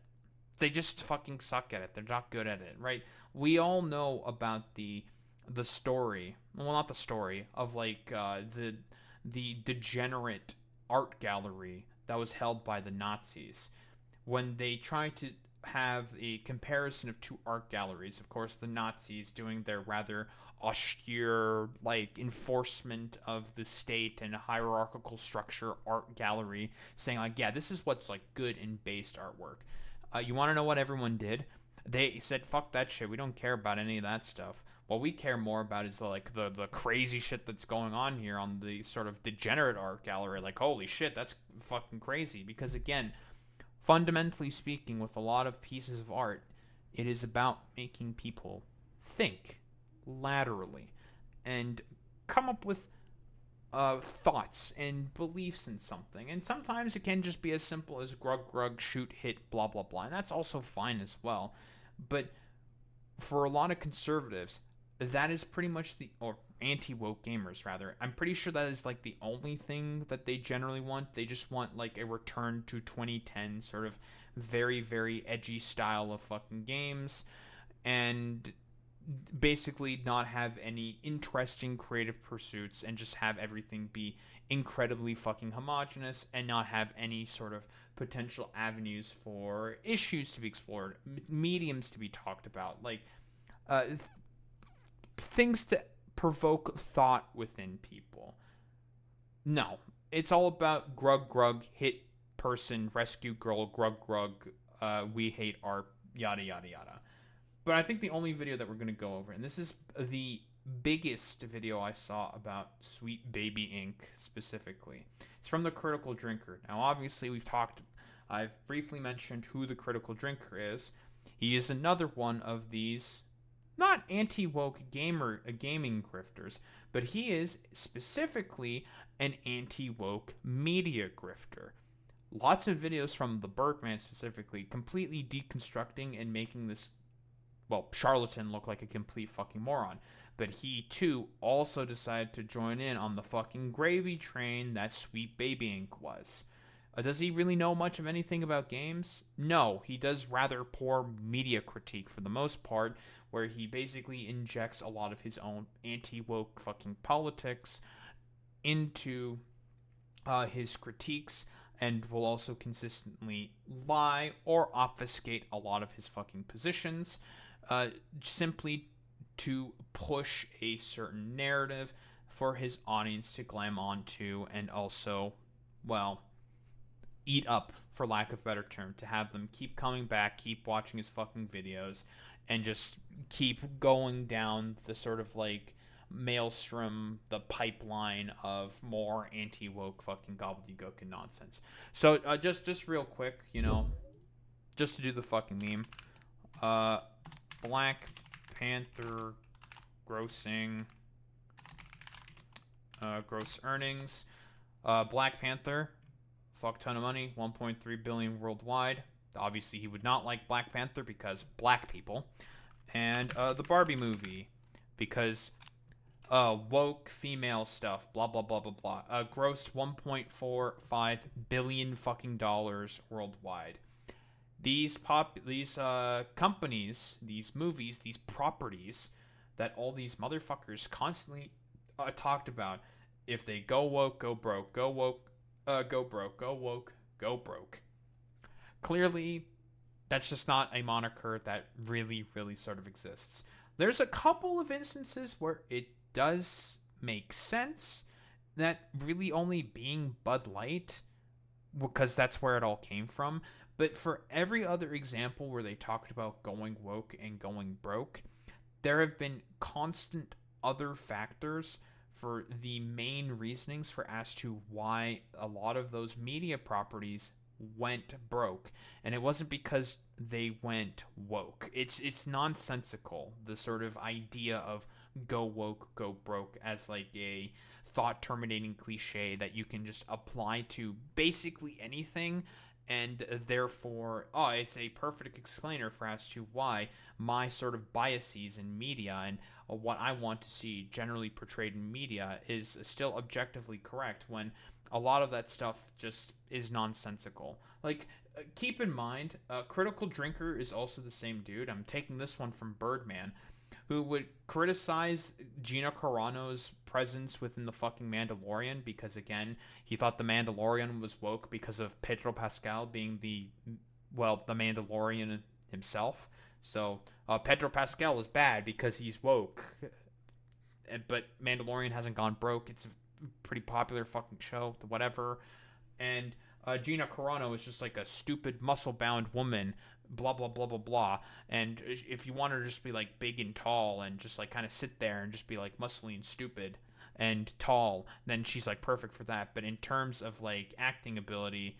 [SPEAKER 1] They just fucking suck at it. They're not good at it, right? We all know about the story, well, not the story of like the degenerate art gallery that was held by the Nazis when they tried to have a comparison of two art galleries. Of course, the Nazis doing their rather austere like enforcement of the state and hierarchical structure art gallery, saying like, yeah, this is what's like good and based artwork. You want to know what everyone did? They said, fuck that shit. We don't care about any of that stuff. What we care more about is the crazy shit that's going on here on the sort of degenerate art gallery. Like, holy shit, that's fucking crazy. Because again, fundamentally speaking, with a lot of pieces of art, it is about making people think laterally and come up with thoughts and beliefs in something. And sometimes it can just be as simple as grug grug, shoot, hit, blah blah blah. And that's also fine as well. But for a lot of conservatives, that is pretty much or anti-woke gamers rather, I'm pretty sure that is like the only thing that they generally want. They just want like a return to 2010 sort of very, very edgy style of fucking games, and basically not have any interesting creative pursuits, and just have everything be incredibly fucking homogenous and not have any sort of potential avenues for issues to be explored, mediums to be talked about, like things to provoke thought within people. No, it's all about grug grug, hit person, rescue girl, grug grug, we hate art, yada yada yada. But I think the only video that we're going to go over, and this is the biggest video I saw about Sweet Baby Inc. specifically, it's from the Critical Drinker. Now obviously I've briefly mentioned who the Critical Drinker is. He is another one of these not anti-woke gaming grifters, but he is specifically an anti-woke media grifter. Lots of videos from the Birdman specifically, completely deconstructing and making this, charlatan look like a complete fucking moron. But he, too, also decided to join in on the fucking gravy train that Sweet Baby Inc. was. Does he really know much of anything about games? No, he does rather poor media critique for the most part, where he basically injects a lot of his own anti-woke fucking politics into his critiques, and will also consistently lie or obfuscate a lot of his fucking positions, simply to push a certain narrative for his audience to glam onto, and also, eat up, for lack of a better term, to have them keep coming back, keep watching his fucking videos, and just keep going down the sort of like maelstrom, the pipeline of more anti-woke fucking gobbledygook and nonsense. So just real quick, just to do the fucking meme, Black Panther grossing, gross earnings, Black Panther, fuck ton of money, 1.3 billion worldwide. Obviously, he would not like Black Panther because black people. And the Barbie movie, because woke female stuff, blah blah blah blah blah. Grossed 1.45 billion fucking dollars worldwide. These companies, these movies, these properties that all these motherfuckers constantly talked about. If they go woke, go broke. Go woke, go broke. Go woke, go broke. Clearly, that's just not a moniker that really, really sort of exists. There's a couple of instances where it does make sense, that really only being Bud Light, because that's where it all came from. But for every other example where they talked about going woke and going broke, there have been constant other factors for the main reasonings for as to why a lot of those media properties went broke. And it wasn't because they went woke. It's nonsensical, the sort of idea of go woke, go broke, as like a thought terminating cliche that you can just apply to basically anything, and therefore it's a perfect explainer for as to why my sort of biases in media and what I want to see generally portrayed in media is still objectively correct, when a lot of that stuff just is nonsensical. Like, keep in mind, Critical Drinker is also the same dude. I'm taking this one from Birdman, who would criticize Gina Carano's presence within the fucking Mandalorian because, again, he thought the Mandalorian was woke because of Pedro Pascal being the Mandalorian himself. So Pedro Pascal is bad because he's woke. But Mandalorian hasn't gone broke. It's a pretty popular fucking show, whatever. And Gina Carano is just like a stupid muscle-bound woman, blah blah blah blah blah. And if you want her to just be like big and tall and just like kind of sit there and just be like muscly and stupid and tall, then she's like perfect for that. But in terms of like acting ability,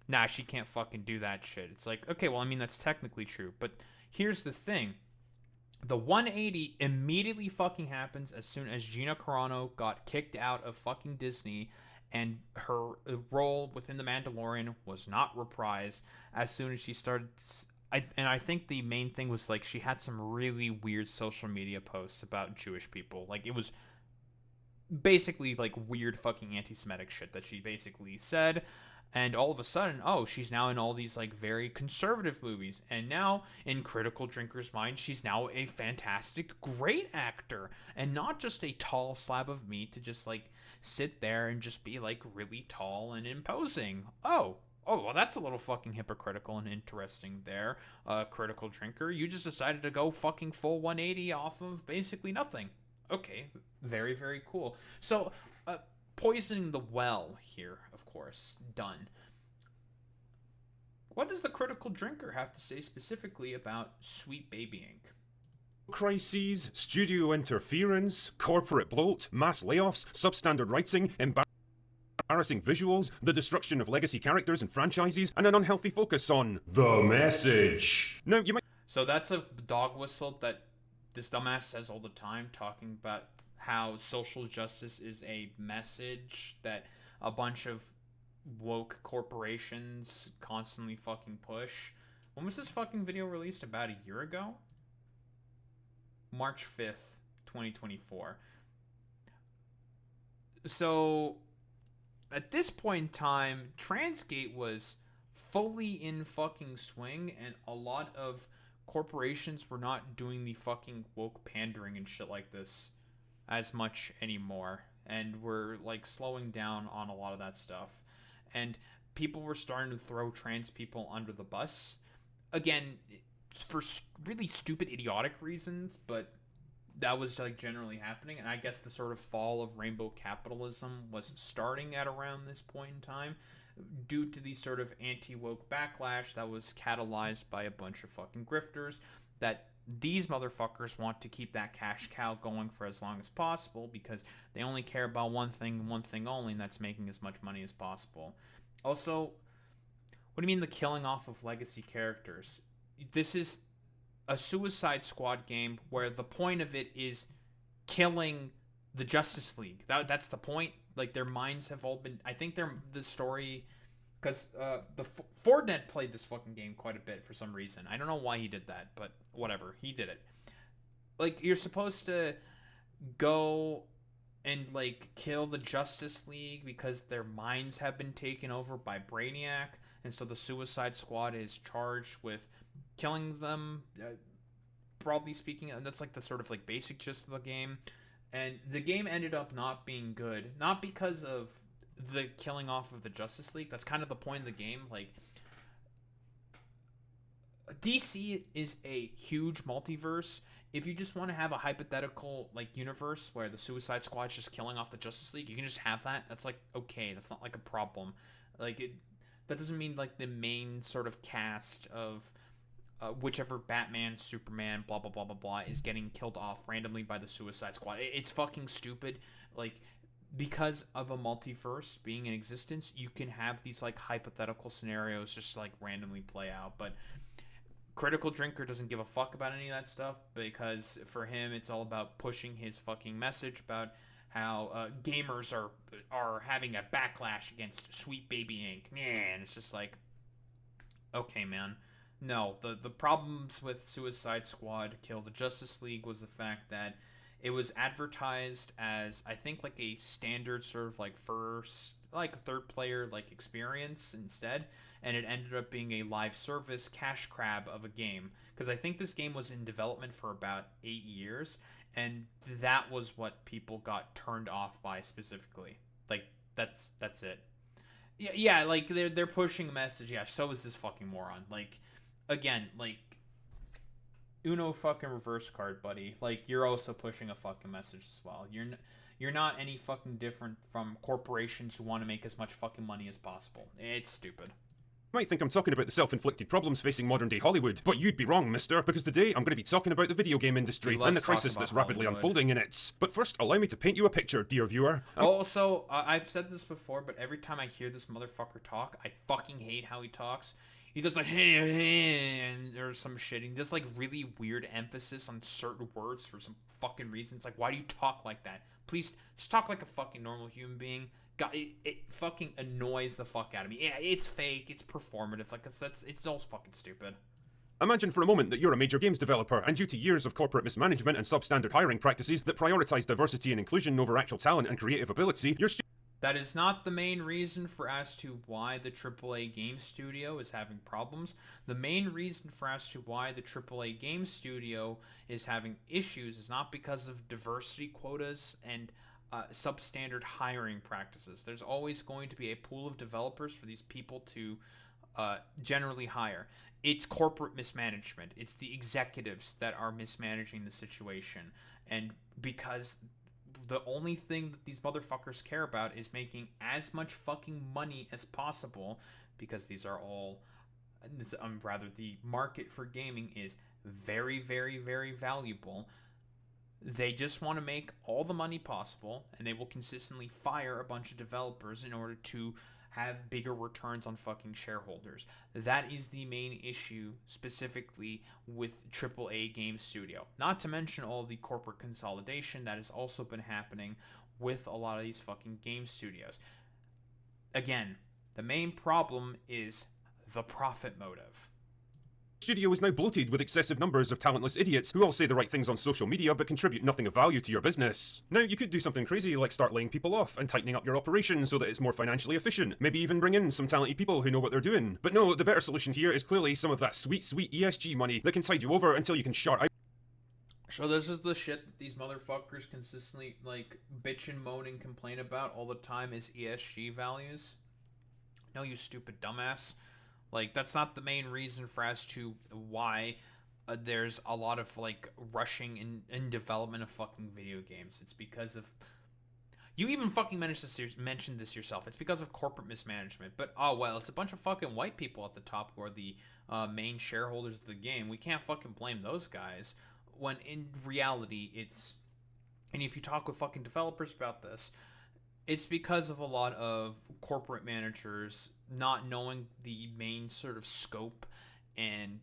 [SPEAKER 1] nah, she can't fucking do that shit. It's like, okay, well, I mean, that's technically true, but here's the thing. The 180 immediately fucking happens as soon as Gina Carano got kicked out of fucking Disney, and her role within The Mandalorian was not reprised as soon as she started. I think the main thing was like she had some really weird social media posts about Jewish people. Like, it was basically like weird fucking anti-Semitic shit that she basically said. And all of a sudden, oh, she's now in all these like very conservative movies. And now, in Critical Drinker's mind, she's now a fantastic, great actor. And not just a tall slab of meat to just like sit there and just be like really tall and imposing. Oh, well, that's a little fucking hypocritical and interesting there, Critical Drinker. You just decided to go fucking full 180 off of basically nothing. Okay, very, very cool. So, poisoning the well here, of course, done. What does the Critical Drinker have to say specifically about Sweet Baby Inc.?
[SPEAKER 5] Crises, studio interference, corporate bloat, mass layoffs, substandard writing, embarrassing visuals, the destruction of legacy characters and franchises, and an unhealthy focus on the message. Now, you might...
[SPEAKER 1] So that's a dog whistle that this dumbass says all the time, talking about how social justice is a message that a bunch of woke corporations constantly fucking push. When was this fucking video released? About a year ago? March 5th, 2024. So, at this point in time, Transgate was fully in fucking swing, and a lot of corporations were not doing the fucking woke pandering and shit like this as much anymore, and we're like slowing down on a lot of that stuff, and people were starting to throw trans people under the bus again for really stupid, idiotic reasons, but that was like generally happening. And I guess the sort of fall of rainbow capitalism was starting at around this point in time due to the sort of anti-woke backlash that was catalyzed by a bunch of fucking grifters that these motherfuckers want to keep that cash cow going for as long as possible because they only care about one thing and one thing only, and that's making as much money as possible. Also, what do you mean the killing off of legacy characters? This is a Suicide Squad game where the point of it is killing the Justice League. That's the point. Like, their minds have all been... I think the story... Because Fortnite played this fucking game quite a bit for some reason. I don't know why he did that, but whatever. He did it. Like, you're supposed to go and, like, kill the Justice League because their minds have been taken over by Brainiac, and so the Suicide Squad is charged with killing them, broadly speaking. And that's, like, the sort of, like, basic gist of the game. And the game ended up not being good. Not because of the killing off of the Justice League. That's kind of the point of the game. Like, DC is a huge multiverse. If you just want to have a hypothetical, like, universe where the Suicide Squad's just killing off the Justice League, you can just have that. That's, like, okay. That's not, like, a problem. Like, that doesn't mean, like, the main sort of cast of whichever Batman, Superman, blah, blah, blah, blah, blah, is getting killed off randomly by the Suicide Squad. It's fucking stupid. Like, because of a multiverse being in existence, you can have these, like, hypothetical scenarios just, like, randomly play out. But Critical Drinker doesn't give a fuck about any of that stuff, because for him, it's all about pushing his fucking message about how gamers are having a backlash against Sweet Baby Inc. Man, it's just like, okay, man. No, the problems with Suicide Squad Kill the Justice League was the fact that it was advertised as, I think, like a standard sort of like third player like experience instead, and it ended up being a live service cash grab of a game, because I think this game was in development for about 8 years, and that was what people got turned off by specifically. Like, that's it. Yeah, like they're pushing a message. Yeah, so is this fucking moron. Like, again, like, Uno fucking reverse card, buddy. Like, you're also pushing a fucking message as well. You're not any fucking different from corporations who want to make as much fucking money as possible. It's stupid.
[SPEAKER 5] You might think I'm talking about the self-inflicted problems facing modern-day Hollywood, but you'd be wrong, mister, because today I'm going to be talking about the video game industry
[SPEAKER 1] He loves
[SPEAKER 5] and the
[SPEAKER 1] talking
[SPEAKER 5] crisis
[SPEAKER 1] about
[SPEAKER 5] that's rapidly
[SPEAKER 1] Hollywood.
[SPEAKER 5] unfolding in it. But first, allow me to paint you a picture, dear viewer.
[SPEAKER 1] Also, I've said this before, but every time I hear this motherfucker talk, I fucking hate how he talks. He does like, hey, and or some shit. He does like really weird emphasis on certain words for some fucking reason. It's like, why do you talk like that? Please, just talk like a fucking normal human being. God, it fucking annoys the fuck out of me. Yeah, it's fake, it's performative. Like, it's all fucking stupid.
[SPEAKER 5] Imagine for a moment that you're a major games developer, and due to years of corporate mismanagement and substandard hiring practices that prioritize diversity and inclusion over actual talent and creative ability, your
[SPEAKER 1] That is not the main reason for as to why the AAA game studio is having problems. The main reason for as to why the AAA game studio is having issues is not because of diversity quotas and substandard hiring practices. There's always going to be a pool of developers for these people to generally hire. It's corporate mismanagement. It's the executives that are mismanaging the situation. And because the only thing that these motherfuckers care about is making as much fucking money as possible, because these are all the market for gaming is very, very, very valuable. They just want to make all the money possible, and they will consistently fire a bunch of developers in order to have bigger returns on fucking shareholders. That is the main issue specifically with AAA game studio. Not to mention all the corporate consolidation that has also been happening with a lot of these fucking game studios. Again, the main problem is the profit motive.
[SPEAKER 5] studio is now bloated with excessive numbers of talentless idiots who all say the right things on social media but contribute nothing of value to your business. Now, you could do something crazy like start laying people off and tightening up your operation so that it's more financially efficient. Maybe even bring in some talented people who know what they're doing. But no, the better solution here is clearly some of that sweet, sweet ESG money that can tide you over until you can shut out.
[SPEAKER 1] So this is the shit that these motherfuckers consistently like bitch and moan and complain about all the time is ESG values. No, you stupid dumbass. Like, that's not the main reason for as to why there's a lot of, like, rushing in development of fucking video games. It's because of... You even fucking mentioned this yourself. It's because of corporate mismanagement. But, oh, well, it's a bunch of fucking white people at the top who are the main shareholders of the game. We can't fucking blame those guys. When, in reality, it's... And if you talk with fucking developers about this... It's because of a lot of corporate managers not knowing the main sort of scope and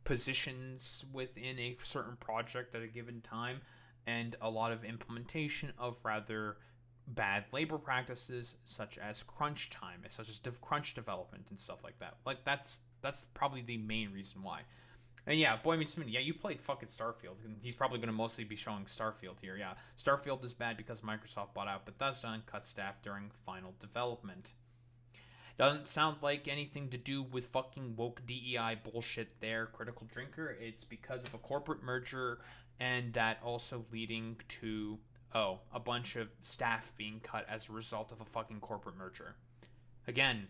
[SPEAKER 1] positions within a certain project at a given time, and a lot of implementation of rather bad labor practices such as crunch time, such as crunch development and stuff like that. Like, that's probably the main reason why. And yeah, Boy Meets Minnie, yeah, you played fucking Starfield. And he's probably going to mostly be showing Starfield here, yeah. Starfield is bad because Microsoft bought out Bethesda and cut staff during final development. Doesn't sound like anything to do with fucking woke DEI bullshit there, Critical Drinker. It's because of a corporate merger, and that also leading to, a bunch of staff being cut as a result of a fucking corporate merger. Again...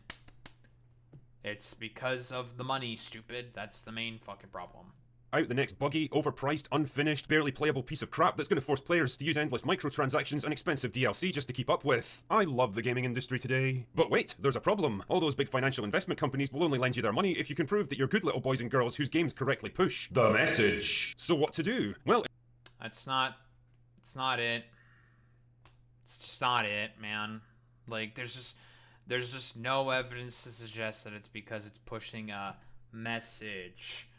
[SPEAKER 1] It's because of the money, stupid. That's the main fucking problem.
[SPEAKER 5] Out the next buggy, overpriced, unfinished, barely playable piece of crap that's going to force players to use endless microtransactions and expensive DLC just to keep up with. I love the gaming industry today. But wait, there's a problem. All those big financial investment companies will only lend you their money if you can prove that you're good little boys and girls whose games correctly push the message. So what to do? Well,
[SPEAKER 1] it's not it. It's just not it, man. Like, there's just no evidence to suggest that it's because it's pushing a message.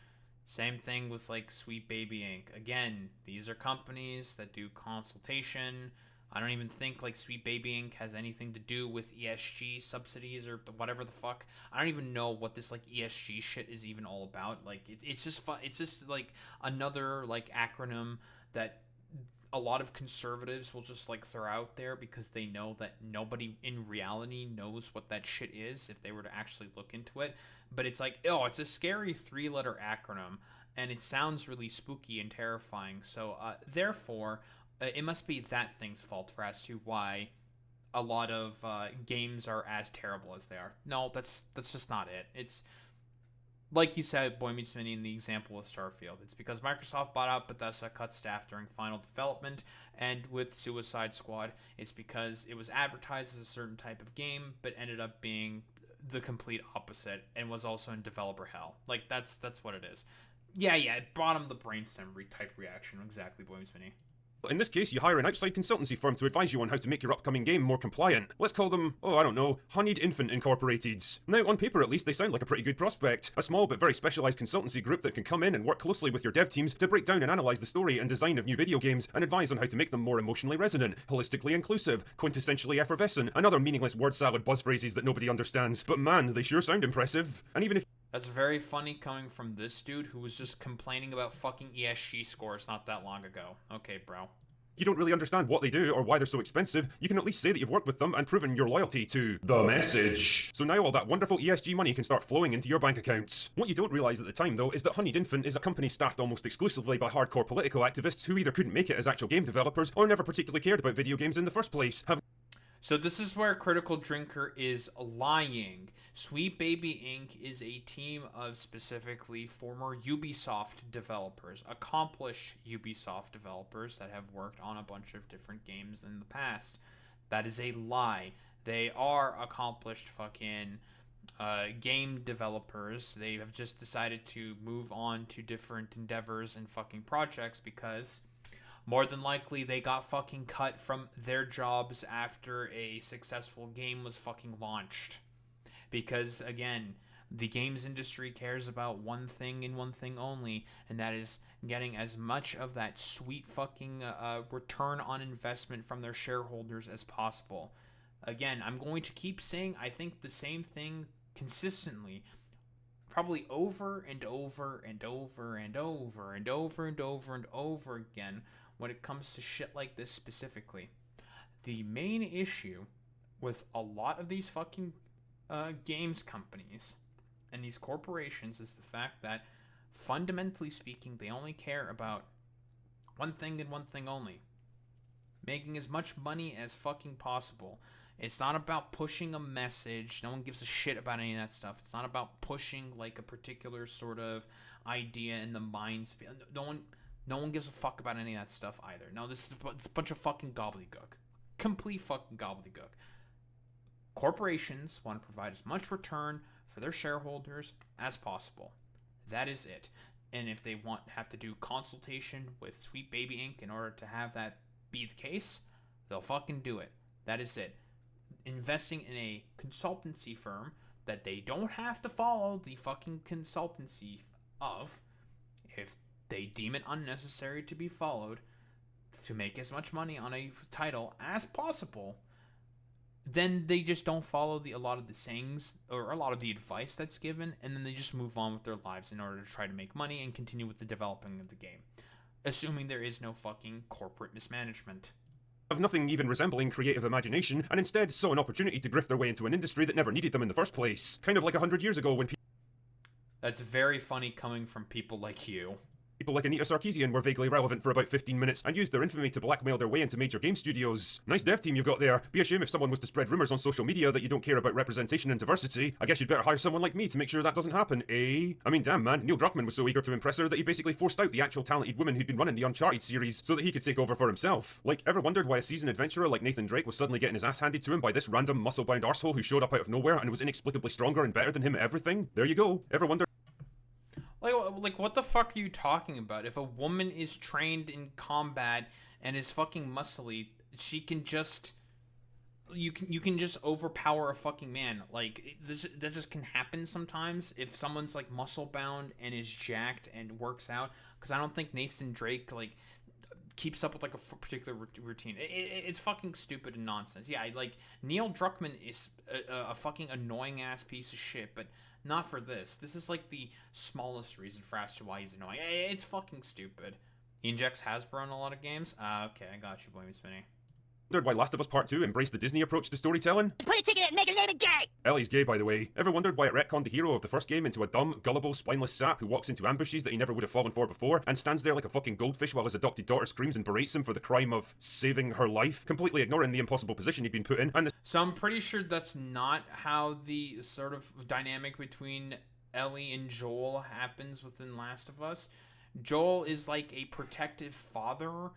[SPEAKER 1] Same thing with, like, Sweet Baby Inc. Again, these are companies that do consultation. I don't even think, like, Sweet Baby Inc. has anything to do with ESG subsidies or whatever the fuck. I don't even know what this, like, ESG shit is even all about. Like, it's just fun. It's just, like, another, like, acronym that a lot of conservatives will just like throw out there because they know that nobody in reality knows what that shit is if they were to actually look into it. But it's like, it's a scary 3-letter acronym, and it sounds really spooky and terrifying. So therefore, it must be that thing's fault for as to why a lot of games are as terrible as they are. No, that's just not it. like you said, Boy Meets Mini in the example with Starfield. It's because Microsoft bought out Bethesda, cut staff during final development, and with Suicide Squad, it's because it was advertised as a certain type of game, but ended up being the complete opposite, and was also in developer hell. Like, that's what it is. Yeah, it brought him the brainstem type reaction. Exactly, Boy Meets Mini.
[SPEAKER 5] In this case, you hire an outside consultancy firm to advise you on how to make your upcoming game more compliant. Let's call them, I don't know, Honeyed Infant Incorporated. Now, on paper at least, they sound like a pretty good prospect. A small but very specialised consultancy group that can come in and work closely with your dev teams to break down and analyse the story and design of new video games, and advise on how to make them more emotionally resonant, holistically inclusive, quintessentially effervescent, and other meaningless word salad buzz phrases that nobody understands. But man, they sure sound impressive. And even if
[SPEAKER 1] That's very funny coming from this dude who was just complaining about fucking ESG scores not that long ago. Okay, bro.
[SPEAKER 5] you don't really understand what they do or why they're so expensive, you can at least say that you've worked with them and proven your loyalty to the message. So now all that wonderful ESG money can start flowing into your bank accounts. What you don't realise at the time, though, is that Honeyed Infant is a company staffed almost exclusively by hardcore political activists who either couldn't make it as actual game developers or never particularly cared about video games in the first place.
[SPEAKER 1] So this is where Critical Drinker is lying. Sweet Baby Inc. is a team of specifically former Ubisoft developers, accomplished Ubisoft developers that have worked on a bunch of different games in the past. That is a lie. They are accomplished fucking game developers. They have just decided to move on to different endeavors and fucking projects because more than likely they got fucking cut from their jobs after a successful game was fucking launched. Because, again, the games industry cares about one thing and one thing only, and that is getting as much of that sweet fucking return on investment from their shareholders as possible. Again, I'm going to keep saying I think the same thing consistently, probably over and over and over and over and over and over and over again when it comes to shit like this specifically. The main issue with a lot of these fucking games companies and these corporations is the fact that, fundamentally speaking, they only care about one thing and one thing only: making as much money as fucking possible. It's not about pushing a message. No one gives a shit about any of that stuff. It's not about pushing like a particular sort of idea in the minds. No one gives a fuck about any of that stuff either. No, it's a bunch of fucking gobbledygook. Complete fucking gobbledygook. Corporations want to provide as much return for their shareholders as possible. That is it. And if they have to do consultation with Sweet Baby Inc. in order to have that be the case, they'll fucking do it. That is it. Investing in a consultancy firm that they don't have to follow the fucking consultancy of, if they deem it unnecessary to be followed, to make as much money on a title as possible, then they just don't follow a lot of the sayings or a lot of the advice that's given, and then they just move on with their lives in order to try to make money and continue with the developing of the game, assuming there is no fucking corporate mismanagement.
[SPEAKER 5] Of nothing even resembling creative imagination, and instead saw an opportunity to grift their way into an industry that never needed them in the first place. Kind of like 100 years ago when
[SPEAKER 1] That's very funny coming from people like you.
[SPEAKER 5] people like Anita Sarkeesian were vaguely relevant for about 15 minutes and used their infamy to blackmail their way into major game studios. Nice dev team you've got there. Be a shame if someone was to spread rumours on social media that you don't care about representation and diversity. I guess you'd better hire someone like me to make sure that doesn't happen, eh? I mean, damn man, Neil Druckmann was so eager to impress her that he basically forced out the actual talented woman who'd been running the Uncharted series so that he could take over for himself. Like, ever wondered why a seasoned adventurer like Nathan Drake was suddenly getting his ass handed to him by this random muscle-bound arsehole who showed up out of nowhere and was inexplicably stronger and better than him at everything? There you go. Ever wondered
[SPEAKER 1] Like, what the fuck are you talking about? If a woman is trained in combat and is fucking muscly, she can just... You can just overpower a fucking man. Like, that just can happen sometimes if someone's, like, muscle-bound and is jacked and works out. Because I don't think Nathan Drake, like, keeps up with, like, a particular routine. It's fucking stupid and nonsense. Yeah, like, Neil Druckmann is a fucking annoying-ass piece of shit, but... not for this. This is like the smallest reason for as to why he's annoying. It's fucking stupid. He injects Hasbro in a lot of games? Okay, I got you, Boy Meets Mini.
[SPEAKER 5] why Last of Us Part 2 embraced the Disney approach to storytelling?
[SPEAKER 3] Put a ticket in and make her name gay!
[SPEAKER 5] Ellie's gay, by the way. Ever wondered why it retconned the hero of the first game into a dumb, gullible, spineless sap who walks into ambushes that he never would have fallen for before and stands there like a fucking goldfish while his adopted daughter screams and berates him for the crime of saving her life, completely ignoring the impossible position he'd been put in, and
[SPEAKER 1] So I'm pretty sure that's not how the sort of dynamic between Ellie and Joel happens within Last of Us. Joel is like a protective father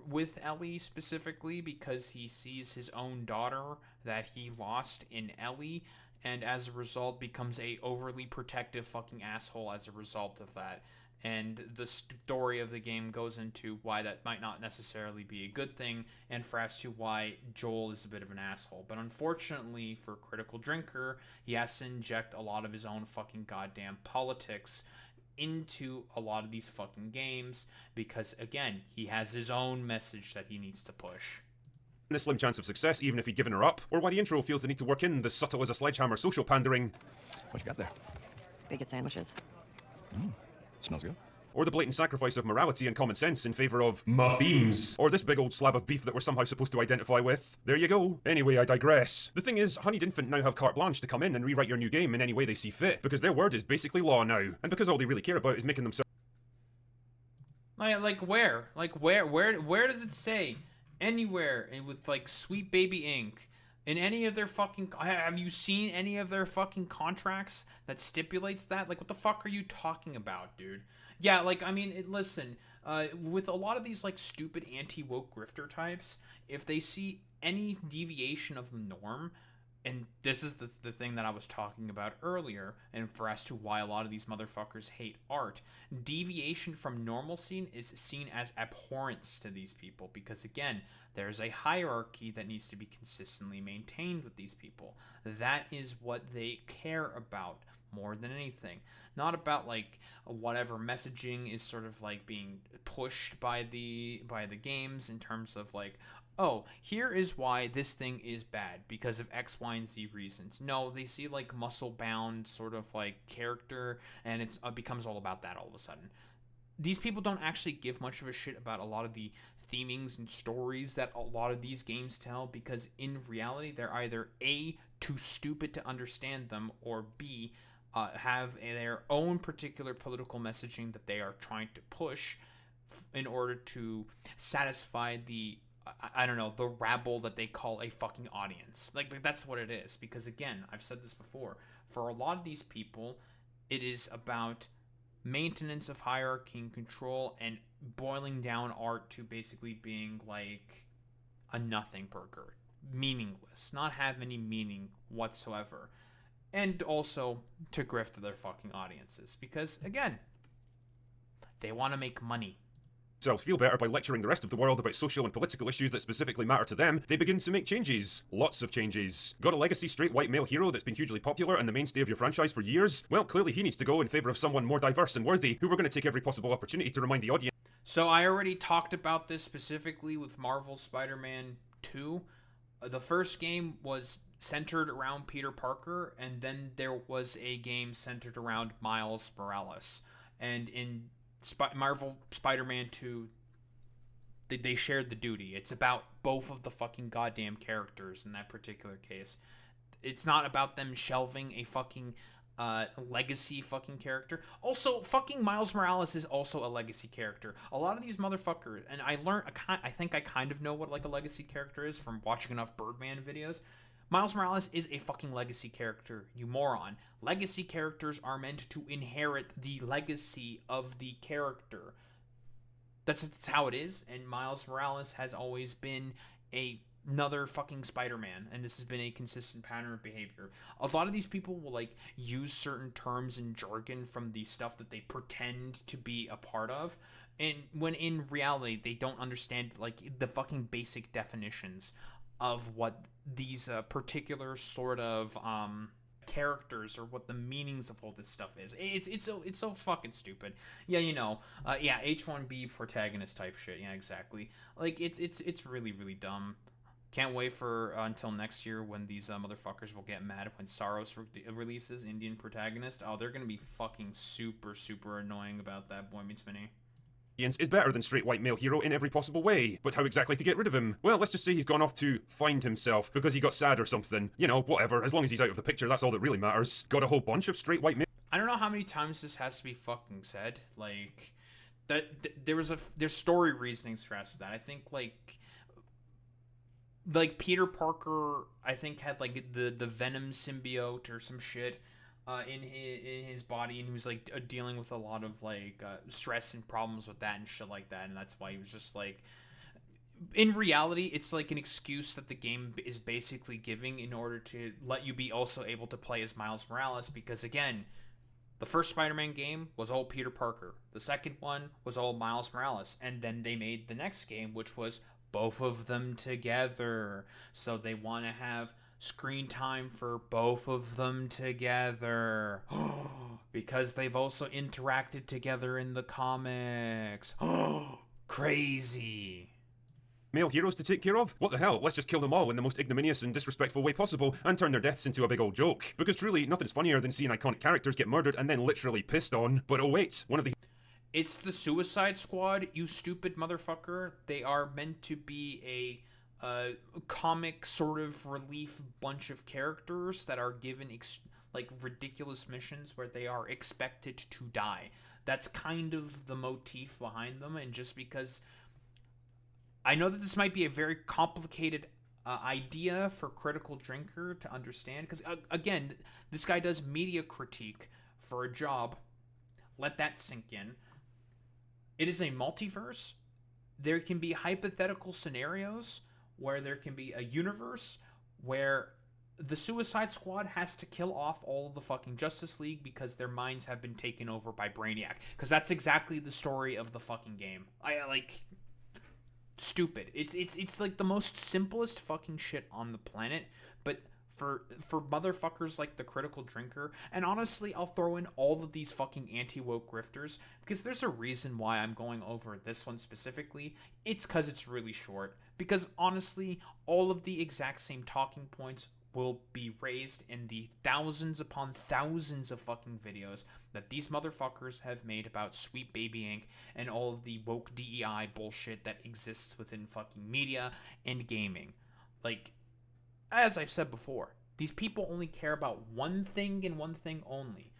[SPEAKER 1] with Ellie specifically because he sees his own daughter that he lost in Ellie, and as a result becomes a overly protective fucking asshole as a result of that. And the story of the game goes into why that might not necessarily be a good thing, and for as to why Joel is a bit of an asshole. But unfortunately for Critical Drinker, he has to inject a lot of his own fucking goddamn politics into a lot of these fucking games because, again, he has his own message that he needs to push.
[SPEAKER 5] The slim chance of success, even if he'd given her up, or why the intro feels the need to work in the subtle as a sledgehammer social pandering.
[SPEAKER 6] What you got there?
[SPEAKER 7] Bacon sandwiches.
[SPEAKER 6] Smells good.
[SPEAKER 5] Or the blatant sacrifice of morality and common sense in favour of my themes. Or this big old slab of beef that we're somehow supposed to identify with. There you go. Anyway, I digress. The thing is, Honeyed Infant now have carte blanche to come in and rewrite your new game in any way they see fit, because their word is basically law now, and because all they really care about is making themselves...
[SPEAKER 1] Like where? Like where does it say? Anywhere with like Sweet Baby Inc. In any of their fucking... Have you seen any of their fucking contracts that stipulates that? Like, what the fuck are you talking about, dude? Yeah, like, I mean, listen, with a lot of these, like, stupid anti-woke grifter types, if they see any deviation of the norm, and this is the thing that I was talking about earlier, and for as to why a lot of these motherfuckers hate art, deviation from normalcy is seen as abhorrence to these people, because, again, there's a hierarchy that needs to be consistently maintained with these people. That is what they care about more than anything. Not about, like, whatever messaging is sort of, like, being pushed by the games in terms of, like, oh, here is why this thing is bad, because of X, Y, and Z reasons. No, they see, like, muscle-bound sort of, like, character, and it becomes all about that all of a sudden. These people don't actually give much of a shit about a lot of the themings and stories that a lot of these games tell, because in reality, they're either A, too stupid to understand them, or B, have their own particular political messaging that they are trying to push in order to satisfy the... I don't know, the rabble that they call a fucking audience. Like, that's what it is. Because, again, I've said this before. For a lot of these people, it is about maintenance of hierarchy and control and boiling down art to basically being, like, a nothing burger. Meaningless. Not have any meaning whatsoever. And also to grift their fucking audiences. Because, again, they want to make money.
[SPEAKER 5] Themselves feel better by lecturing the rest of the world about social and political issues that specifically matter to them, they begin to make changes. Lots of changes. Got a legacy straight white male hero that's been hugely popular and the mainstay of your franchise for years? Well, clearly he needs to go in favour of someone more diverse and worthy, who we're going to take every possible opportunity to remind the audience.
[SPEAKER 1] So I already talked about this specifically with Marvel's Spider-Man 2. The first game was centered around Peter Parker, and then there was a game centered around Miles Morales. And in Marvel Spider-Man 2, they shared the duty. It's about both of the fucking goddamn characters in that particular case. It's not about them shelving a fucking legacy fucking character. Also, fucking Miles Morales is also a legacy character. A lot of these motherfuckers, and I think I kind of know what, like, a legacy character is from watching enough Birdman videos. Miles Morales is a fucking legacy character, you moron. Legacy characters are meant to inherit the legacy of the character. That's how it is, and Miles Morales has always been another fucking Spider-Man, and this has been a consistent pattern of behavior. A lot of these people will, like, use certain terms and jargon from the stuff that they pretend to be a part of, and when in reality, they don't understand, like, the fucking basic definitions of what these particular sort of characters or what the meanings of all this stuff is. It's so fucking stupid. Yeah, you know, H1B protagonist type shit. Yeah, exactly. Like, it's really, really dumb. Can't wait for until next year when these motherfuckers will get mad when Saros releases Indian protagonist. Oh, they're gonna be fucking super, super annoying about that. Boy meets Minnie.
[SPEAKER 5] Is better than straight white male hero in every possible way. But how exactly to get rid of him? Well, let's just say he's gone off to find himself because he got sad or something. You know, whatever. As long as he's out of the picture, that's all that really matters. Got a whole bunch of straight white male...
[SPEAKER 1] I don't know how many times this has to be fucking said. Like, there's story reasonings for us that. I think, like Peter Parker, I think, had, like, the Venom symbiote or some shit. in his body, and he was like dealing with a lot of like stress and problems with that and shit like that, and that's why he was just like. In reality, it's like an excuse that the game is basically giving in order to let you be also able to play as Miles Morales, because again, the first Spider-Man game was all Peter Parker. The second one was all Miles Morales. And then they made the next game, which was both of them together. So they want to have screen time for both of them together. Because they've also interacted together in the comics. Crazy.
[SPEAKER 5] Male heroes to take care of? What the hell? Let's just kill them all in the most ignominious and disrespectful way possible and turn their deaths into a big old joke. Because truly, nothing's funnier than seeing iconic characters get murdered and then literally pissed on. But oh wait, one of the...
[SPEAKER 1] It's the Suicide Squad, you stupid motherfucker. They are meant to be a comic sort of relief bunch of characters that are given like ridiculous missions where they are expected to die. That's kind of the motif behind them, and just because... I know that this might be a very complicated idea for Critical Drinker to understand, because, again, this guy does media critique for a job. Let that sink in. It is a multiverse. There can be hypothetical scenarios where there can be a universe where the Suicide Squad has to kill off all of the fucking Justice League because their minds have been taken over by Brainiac. Because that's exactly the story of the fucking game. Stupid. It's like the most simplest fucking shit on the planet, but for motherfuckers like the Critical Drinker, and honestly, I'll throw in all of these fucking anti-woke grifters, because there's a reason why I'm going over this one specifically. It's because it's really short, because honestly, all of the exact same talking points will be raised in the thousands upon thousands of fucking videos that these motherfuckers have made about Sweet Baby Inc. and all of the woke DEI bullshit that exists within fucking media and gaming. Like, as I've said before, these people only care about one thing and one thing only.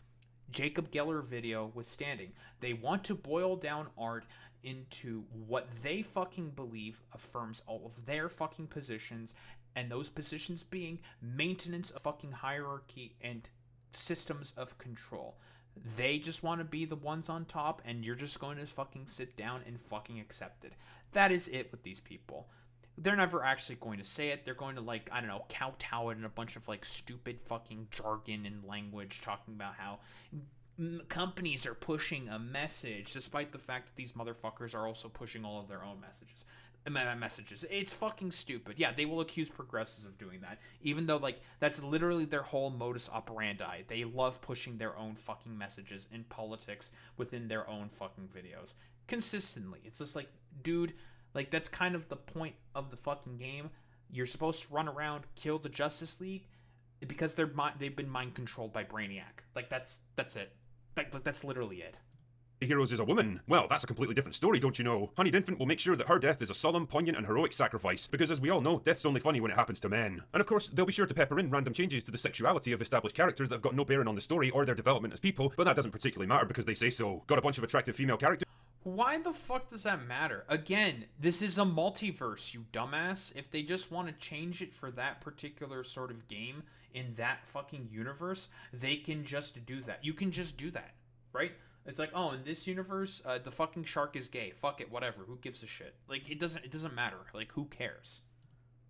[SPEAKER 1] Jacob Geller video withstanding. They want to boil down art into what they fucking believe affirms all of their fucking positions, and those positions being maintenance of fucking hierarchy and systems of control. They just want to be the ones on top, and you're just going to fucking sit down and fucking accept it. That is it with these people. They're never actually going to say it. They're going to, like, I don't know, kowtow it in a bunch of, like, stupid fucking jargon and language talking about how companies are pushing a message, despite the fact that these motherfuckers are also pushing all of their own messages. It's fucking stupid. Yeah, they will accuse progressives of doing that, even though, like, that's literally their whole modus operandi. They love pushing their own fucking messages in politics within their own fucking videos consistently. It's just like, dude, like, that's kind of the point of the fucking game. You're supposed to run around, kill the Justice League because they've been mind controlled by Brainiac. Like, that's it. That's literally it.
[SPEAKER 5] Heroes is a woman. Well, that's a completely different story, don't you know? Honeyed Infant will make sure that her death is a solemn, poignant, and heroic sacrifice, because as we all know, death's only funny when it happens to men. And of course, they'll be sure to pepper in random changes to the sexuality of established characters that have got no bearing on the story or their development as people, but that doesn't particularly matter because they say so. Got a bunch of attractive female characters.
[SPEAKER 1] Why the fuck does that matter? Again, this is a multiverse, you dumbass. If they just want to change it for that particular sort of game in that fucking universe, they can just do that. You can just do that, right? It's like, oh, in this universe, the fucking shark is gay. Fuck it, whatever. Who gives a shit? Like, it doesn't matter. Like, who cares?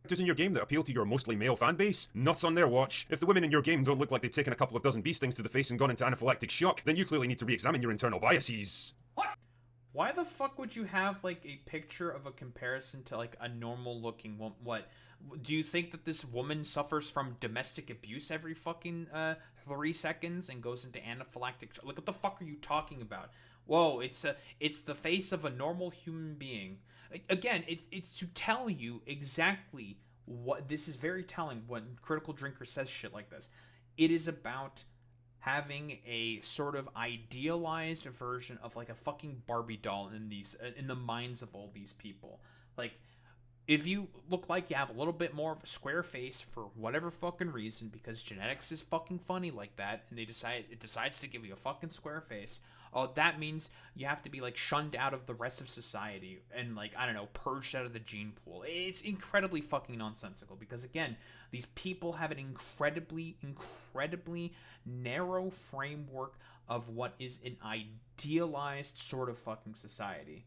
[SPEAKER 5] In your game that appeal to your mostly male fan base? Not on their watch. If the women in your game don't look like they've taken a couple of dozen bee stings to the face and gone into anaphylactic shock, then you clearly need to re-examine your internal biases.
[SPEAKER 1] Why the fuck would you have, like, a picture of a comparison to, like, a normal-looking woman? What? Do you think that this woman suffers from domestic abuse every fucking 3 seconds and goes into anaphylactic shock? Like, what the fuck are you talking about? Whoa, it's the face of a normal human being. Again, it's to tell you exactly what... This is very telling when Critical Drinker says shit like this. It is about having a sort of idealized version of, like, a fucking Barbie doll in the minds of all these people. Like, if you look like you have a little bit more of a square face for whatever fucking reason, because genetics is fucking funny like that, and it decides to give you a fucking square face, that means you have to be like shunned out of the rest of society and like, I don't know, purged out of the gene pool. It's incredibly fucking nonsensical because again, these people have an incredibly narrow framework of what is an idealized sort of fucking society.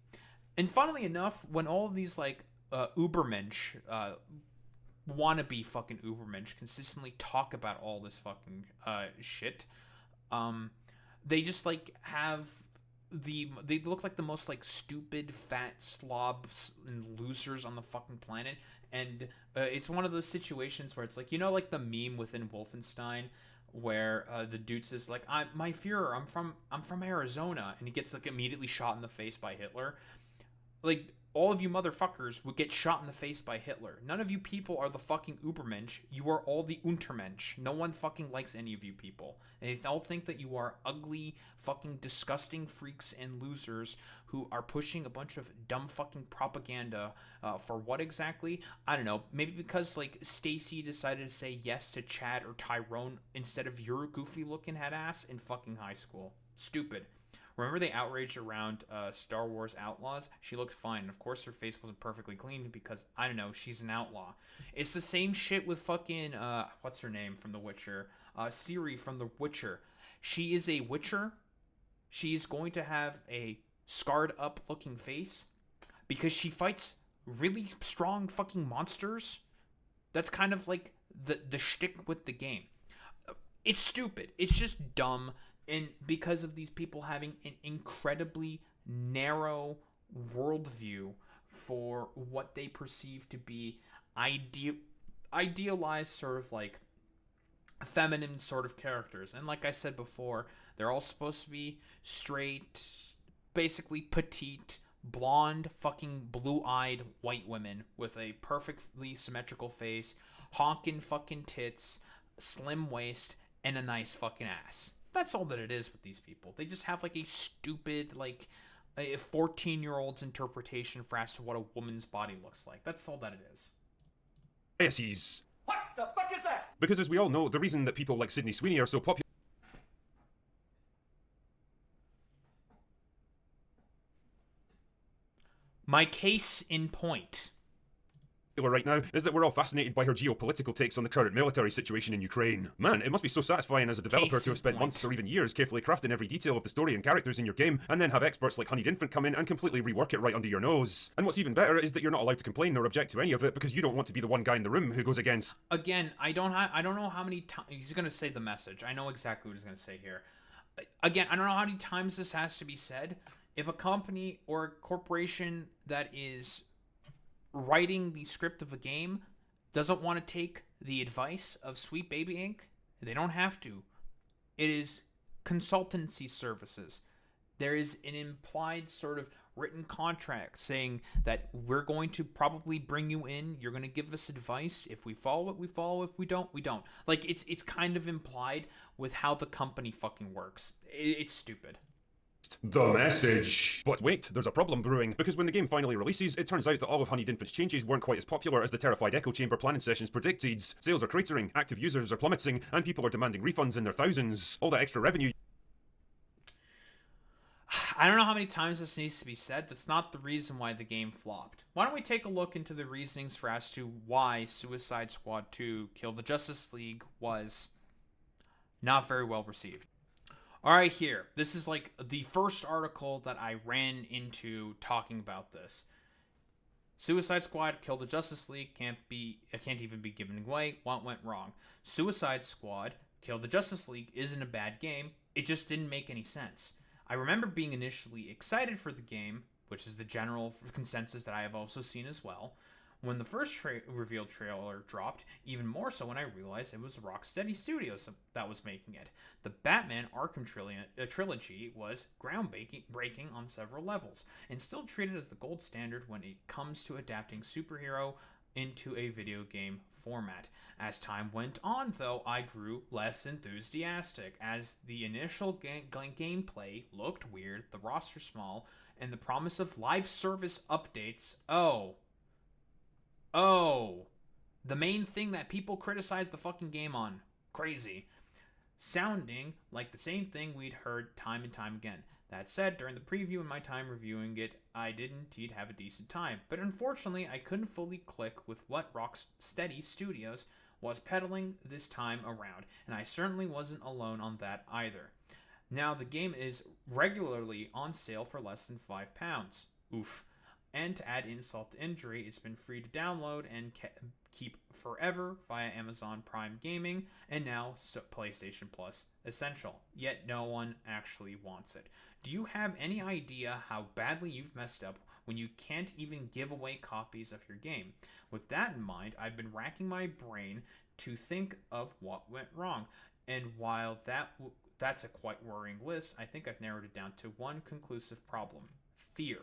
[SPEAKER 1] And funnily enough, when all of these like Ubermensch, wannabe fucking Ubermensch consistently talk about all this fucking shit, they just like have they look like the most like stupid fat slobs and losers on the fucking planet. And it's one of those situations where it's like, you know, like the meme within Wolfenstein where the dude says like, my Führer, I'm from Arizona, and he gets like immediately shot in the face by Hitler. Like, all of you motherfuckers would get shot in the face by Hitler. None of you people are the fucking Ubermensch. You are all the Untermensch. No one fucking likes any of you people. And they all think that you are ugly, fucking disgusting freaks and losers who are pushing a bunch of dumb fucking propaganda for what exactly? I don't know. Maybe because, like, Stacy decided to say yes to Chad or Tyrone instead of your goofy-looking head ass in fucking high school. Stupid. Remember they outraged around Star Wars Outlaws? She looked fine. Of course, her face wasn't perfectly clean because, I don't know, she's an outlaw. It's the same shit with fucking, what's her name from The Witcher? Ciri from The Witcher. She is a Witcher. She's going to have a scarred up looking face because she fights really strong fucking monsters. That's kind of like the shtick with the game. It's stupid. It's just dumb. And because of these people having an incredibly narrow worldview for what they perceive to be idealized sort of like feminine sort of characters. And like I said before, they're all supposed to be straight, basically petite, blonde, fucking blue-eyed white women with a perfectly symmetrical face, honking fucking tits, slim waist, and a nice fucking ass. That's all that it is with these people. They just have like a stupid, like a 14-year-old's interpretation for as to what a woman's body looks like. That's all that it is.
[SPEAKER 5] Biases.
[SPEAKER 3] What the fuck is that?
[SPEAKER 5] Because as we all know, the reason that people like Sydney Sweeney are so popular
[SPEAKER 1] My case in point.
[SPEAKER 5] right now is that we're all fascinated by her geopolitical takes on the current military situation in Ukraine. Man, it must be so satisfying as a developer
[SPEAKER 1] Case
[SPEAKER 5] to have spent
[SPEAKER 1] in
[SPEAKER 5] months
[SPEAKER 1] point.
[SPEAKER 5] or even years carefully crafting every detail of the story and characters in your game, and then have experts like Honeyed Infant come in and completely rework it right under your nose. And what's even better is that you're not allowed to complain or object to any of it because you don't want to be the one guy in the room who goes against.
[SPEAKER 1] Again, I don't know how many times he's gonna say the message. I know exactly what he's gonna say here. Again, I don't know how many times this has to be said. If a company or a corporation that is writing the script of a game doesn't want to take the advice of Sweet Baby Inc., they don't have to. It is consultancy services. There is an implied sort of written contract saying that we're going to probably bring you in, you're going to give us advice. If we follow it, we follow. If we don't, we don't. Like, it's kind of implied with how the company fucking works. It's stupid.
[SPEAKER 5] The message. But wait, there's a problem brewing, because when the game finally releases, it turns out that all of Honeyed Infant's changes weren't quite as popular as the terrified echo chamber planning sessions predicted. Sales are cratering, active users are plummeting, and people are demanding refunds in their thousands. All that extra revenue.
[SPEAKER 1] I don't know how many times this needs to be said. That's not the reason why the game flopped. Why don't we take a look into the reasonings for as to why Suicide Squad 2 Kill the Justice League was not very well received. All right, here. This is like the first article that I ran into talking about this. Suicide Squad Kill the Justice League can't even be given away. What went wrong? Suicide Squad Kill the Justice League isn't a bad game. It just didn't make any sense. I remember being initially excited for the game, which is the general consensus that I have also seen as well, when the first revealed trailer dropped, even more so when I realized it was Rocksteady Studios that was making it. The Batman Arkham trilogy was groundbreaking on several levels, and still treated as the gold standard when it comes to adapting superhero into a video game format. As time went on, though, I grew less enthusiastic, as the initial gameplay looked weird, the roster small, and the promise of live service updates. Oh, the main thing that people criticize the fucking game on. Crazy. Sounding like the same thing we'd heard time and time again. That said, during the preview and my time reviewing it, I did indeed have a decent time, but unfortunately I couldn't fully click with what Rocksteady Studios was peddling this time around, and I certainly wasn't alone on that either. Now, the game is regularly on sale for less than £5. Oof. And to add insult to injury, it's been free to download and keep forever via Amazon Prime Gaming, and now PlayStation Plus Essential. Yet no one actually wants it. Do you have any idea how badly you've messed up when you can't even give away copies of your game? With that in mind, I've been racking my brain to think of what went wrong, and while that's a quite worrying list, I think I've narrowed it down to one conclusive problem: fear.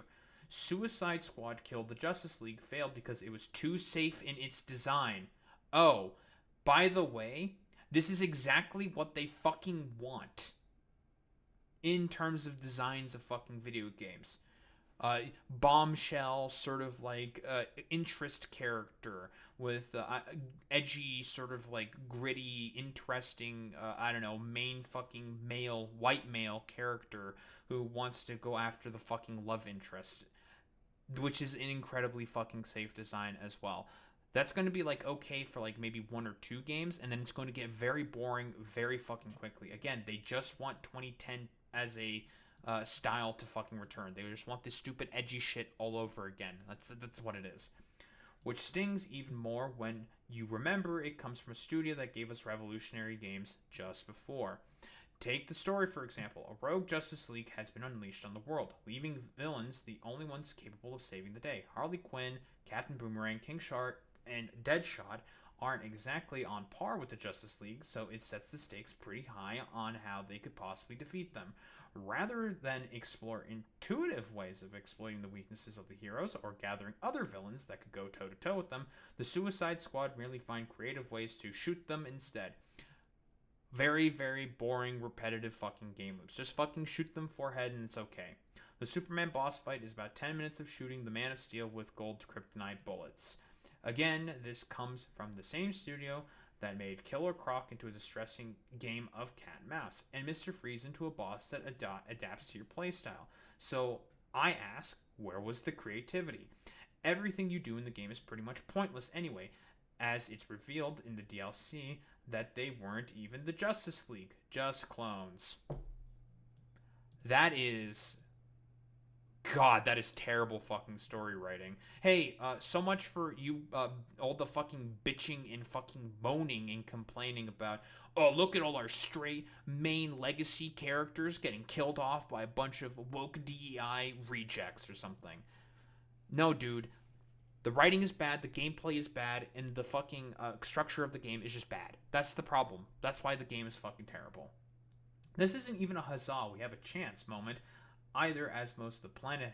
[SPEAKER 1] Suicide Squad Killed the Justice League failed because it was too safe in its design. Oh, by the way, this is exactly what they fucking want in terms of designs of fucking video games. Bombshell, sort of like interest character with edgy, sort of like gritty, interesting, main fucking white male character who wants to go after the fucking love interest, which is an incredibly fucking safe design as well. That's going to be like okay for like maybe 1 or 2 games, and then it's going to get very boring very fucking quickly. Again, they just want 2010 as a style to fucking return. They just want this stupid edgy shit all over again. That's what it is. Which stings even more when you remember it comes from a studio that gave us revolutionary games just before. Take the story, for example. A rogue Justice League has been unleashed on the world, leaving villains the only ones capable of saving the day. Harley Quinn, Captain Boomerang, King Shark, and Deadshot aren't exactly on par with the Justice League, so it sets the stakes pretty high on how they could possibly defeat them. Rather than explore intuitive ways of exploiting the weaknesses of the heroes or gathering other villains that could go toe-to-toe with them, the Suicide Squad merely find creative ways to shoot them instead. Very, very boring, repetitive fucking game loops. Just fucking shoot them forehead and it's okay. The Superman boss fight is about 10 minutes of shooting the Man of Steel with gold kryptonite bullets. Again, this comes from the same studio that made Killer Croc into a distressing game of cat and mouse, and Mr. Freeze into a boss that adapts to your playstyle. So I ask, where was the creativity? Everything you do in the game is pretty much pointless anyway, as it's revealed in the DLC that they weren't even the Justice League, just clones. That is... God, that is terrible fucking story writing. Hey, so much for you, all the fucking bitching and fucking moaning and complaining about, oh, look at all our straight main legacy characters getting killed off by a bunch of woke DEI rejects or something. No, dude. The writing is bad, the gameplay is bad, and the fucking structure of the game is just bad. That's the problem. That's why the game is fucking terrible. This isn't even a huzzah, we have a chance moment, either, as most of the planet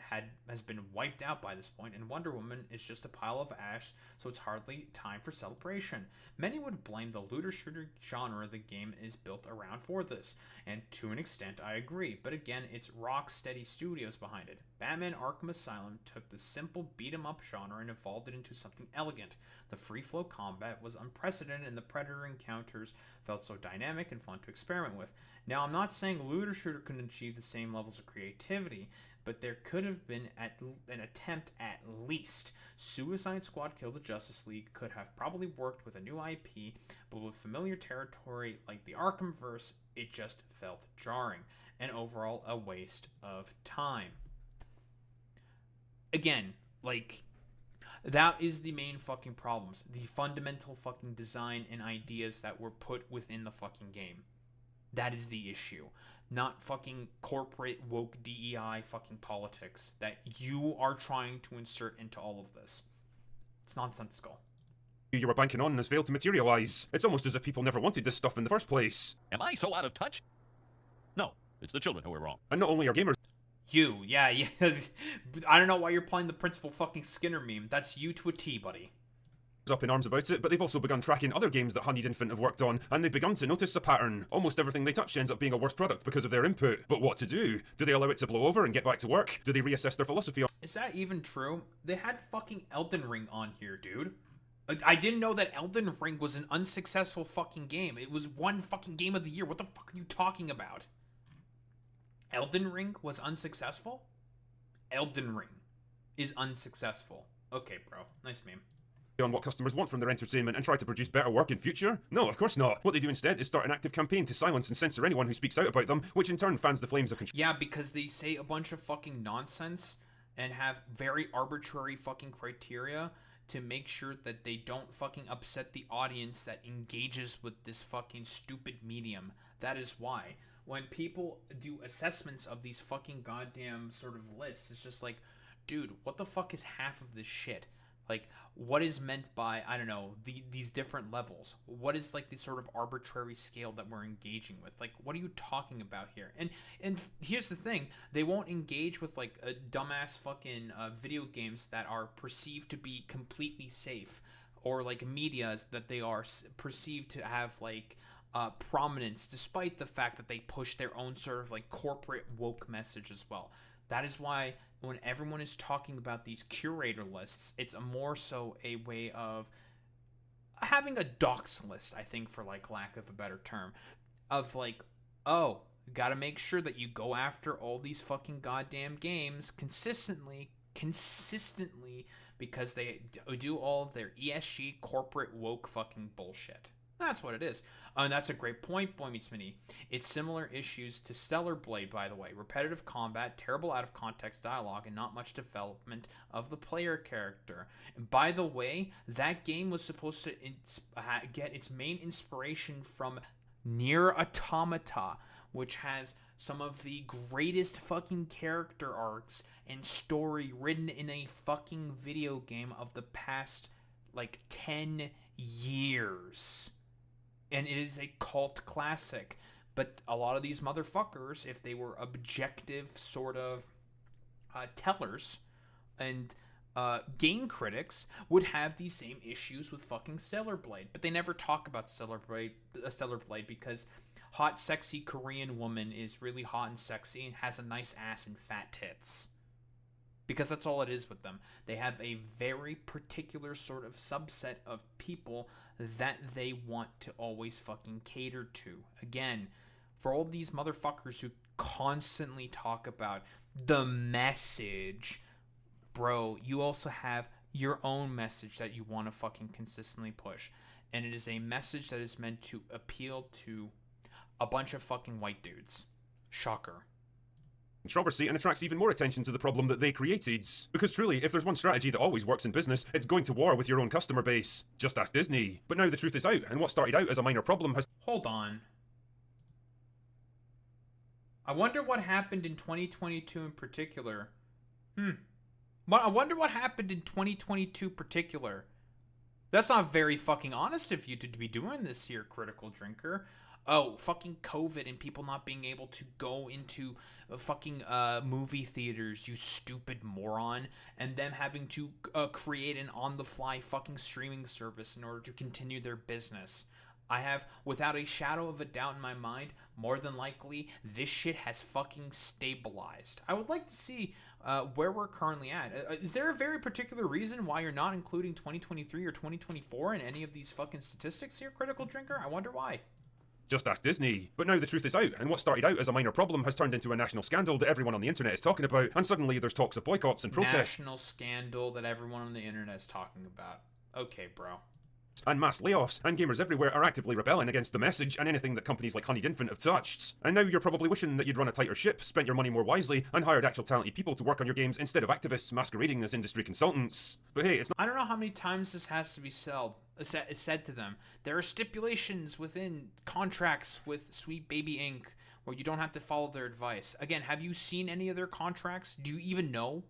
[SPEAKER 1] has been wiped out by this point, and Wonder Woman is just a pile of ash, so it's hardly time for celebration. Many would blame the looter-shooter genre the game is built around for this, and to an extent I agree, but again, it's Rocksteady Studios behind it. Batman Arkham Asylum took the simple beat-em-up genre and evolved it into something elegant. The free-flow combat was unprecedented, and the Predator encounters felt so dynamic and fun to experiment with. Now, I'm not saying Looter Shooter couldn't achieve the same levels of creativity, but there could have been an attempt at least. Suicide Squad Kill the Justice League could have probably worked with a new IP, but with familiar territory like the Arkhamverse, it just felt jarring, and overall a waste of time. Again, like... that is the main fucking problems. The fundamental fucking design and ideas that were put within the fucking game. That is the issue. Not fucking corporate woke DEI fucking politics that you are trying to insert into all of this. It's nonsensical.
[SPEAKER 5] You were banking on has failed to materialize. It's almost as if people never wanted this stuff in the first place.
[SPEAKER 6] Am I so out of touch? No, it's the children who are wrong.
[SPEAKER 5] And not only are gamers
[SPEAKER 1] Yeah. I don't know why you're playing the Principal fucking Skinner meme. That's you to a T, buddy.
[SPEAKER 5] up in arms about it, but they've also begun tracking other games that Honeyed Infant have worked on, and they've begun to notice a pattern. Almost everything they touch ends up being a worse product because of their input. But what to do? Do they allow it to blow over and get back to work? Do they reassess their philosophy on...
[SPEAKER 1] Is that even true? They had fucking Elden Ring on here, dude. I didn't know that Elden Ring was an unsuccessful fucking game. It was one fucking game of the year. What the fuck are you talking about? Elden Ring was unsuccessful? Elden Ring is unsuccessful. Okay, bro. Nice meme.
[SPEAKER 5] On what customers want from their entertainment and try to produce better work in future? No, of course not. What they do instead is start an active campaign to silence and censor anyone who speaks out about them, which in turn fans the flames of
[SPEAKER 1] Yeah, because they say a bunch of fucking nonsense and have very arbitrary fucking criteria to make sure that they don't fucking upset the audience that engages with this fucking stupid medium. That is why when people do assessments of these fucking goddamn sort of lists, it's just like, dude, what the fuck is half of this shit? Like, what is meant by, I don't know, these different levels? What is, like, the sort of arbitrary scale that we're engaging with? Like, what are you talking about here? And here's the thing. They won't engage with, like, a dumbass fucking video games that are perceived to be completely safe. Or, like, medias that they are perceived to have, like, prominence, despite the fact that they push their own sort of, like, corporate woke message as well. That is why when everyone is talking about these curator lists, it's more so a way of having a docs list, I think, for like lack of a better term, of like, oh, you gotta make sure that you go after all these fucking goddamn games consistently, because they do all of their ESG corporate woke fucking bullshit. That's what it is. And that's a great point, Boy Meets Mini. It's similar issues to Stellar Blade, by the way. Repetitive combat, terrible out-of-context dialogue, and not much development of the player character. And by the way, that game was supposed to get its main inspiration from Nier Automata, which has some of the greatest fucking character arcs and story written in a fucking video game of the past, like, 10 years. And it is a cult classic. But a lot of these motherfuckers, if they were objective sort of tellers and game critics, would have these same issues with fucking Stellar Blade. But they never talk about Stellar Blade because hot, sexy Korean woman is really hot and sexy and has a nice ass and fat tits. Because that's all it is with them. They have a very particular sort of subset of people that they want to always fucking cater to. Again, for all these motherfuckers who constantly talk about the message, bro, you also have your own message that you want to fucking consistently push. And it is a message that is meant to appeal to a bunch of fucking white dudes. Shocker.
[SPEAKER 5] controversy and attracts even more attention to the problem that they created. Because truly, if there's one strategy that always works in business, it's going to war with your own customer base. Just ask Disney. But now the truth is out, and what started out as a minor problem has...
[SPEAKER 1] Hold on. I wonder what happened in 2022 in particular. I wonder what happened in 2022 particular. That's not very fucking honest of you to be doing this here, Critical Drinker. Oh, fucking COVID and people not being able to go into fucking movie theaters, you stupid moron. And them having to create an on-the-fly fucking streaming service in order to continue their business. I have, without a shadow of a doubt in my mind, more than likely, this shit has fucking stabilized. I would like to see where we're currently at. Is there a very particular reason why you're not including 2023 or 2024 in any of these fucking statistics here, Critical Drinker? I wonder why.
[SPEAKER 5] Just ask Disney. But now the truth is out, and what started out as a minor problem has turned into a national scandal that everyone on the internet is talking about, and suddenly there's talks of boycotts and protests.
[SPEAKER 1] National scandal that everyone on the internet is talking about. Okay, bro.
[SPEAKER 5] And mass layoffs, and gamers everywhere are actively rebelling against the message and anything that companies like Honeyed Infant have touched. And now you're probably wishing that you'd run a tighter ship, spent your money more wisely, and hired actual talented people to work on your games instead of activists masquerading as industry consultants. But hey, it's not—
[SPEAKER 1] I don't know how many times this has to be said to them. There are stipulations within contracts with Sweet Baby Inc. where you don't have to follow their advice. Again, have you seen any of their contracts? Do you even know?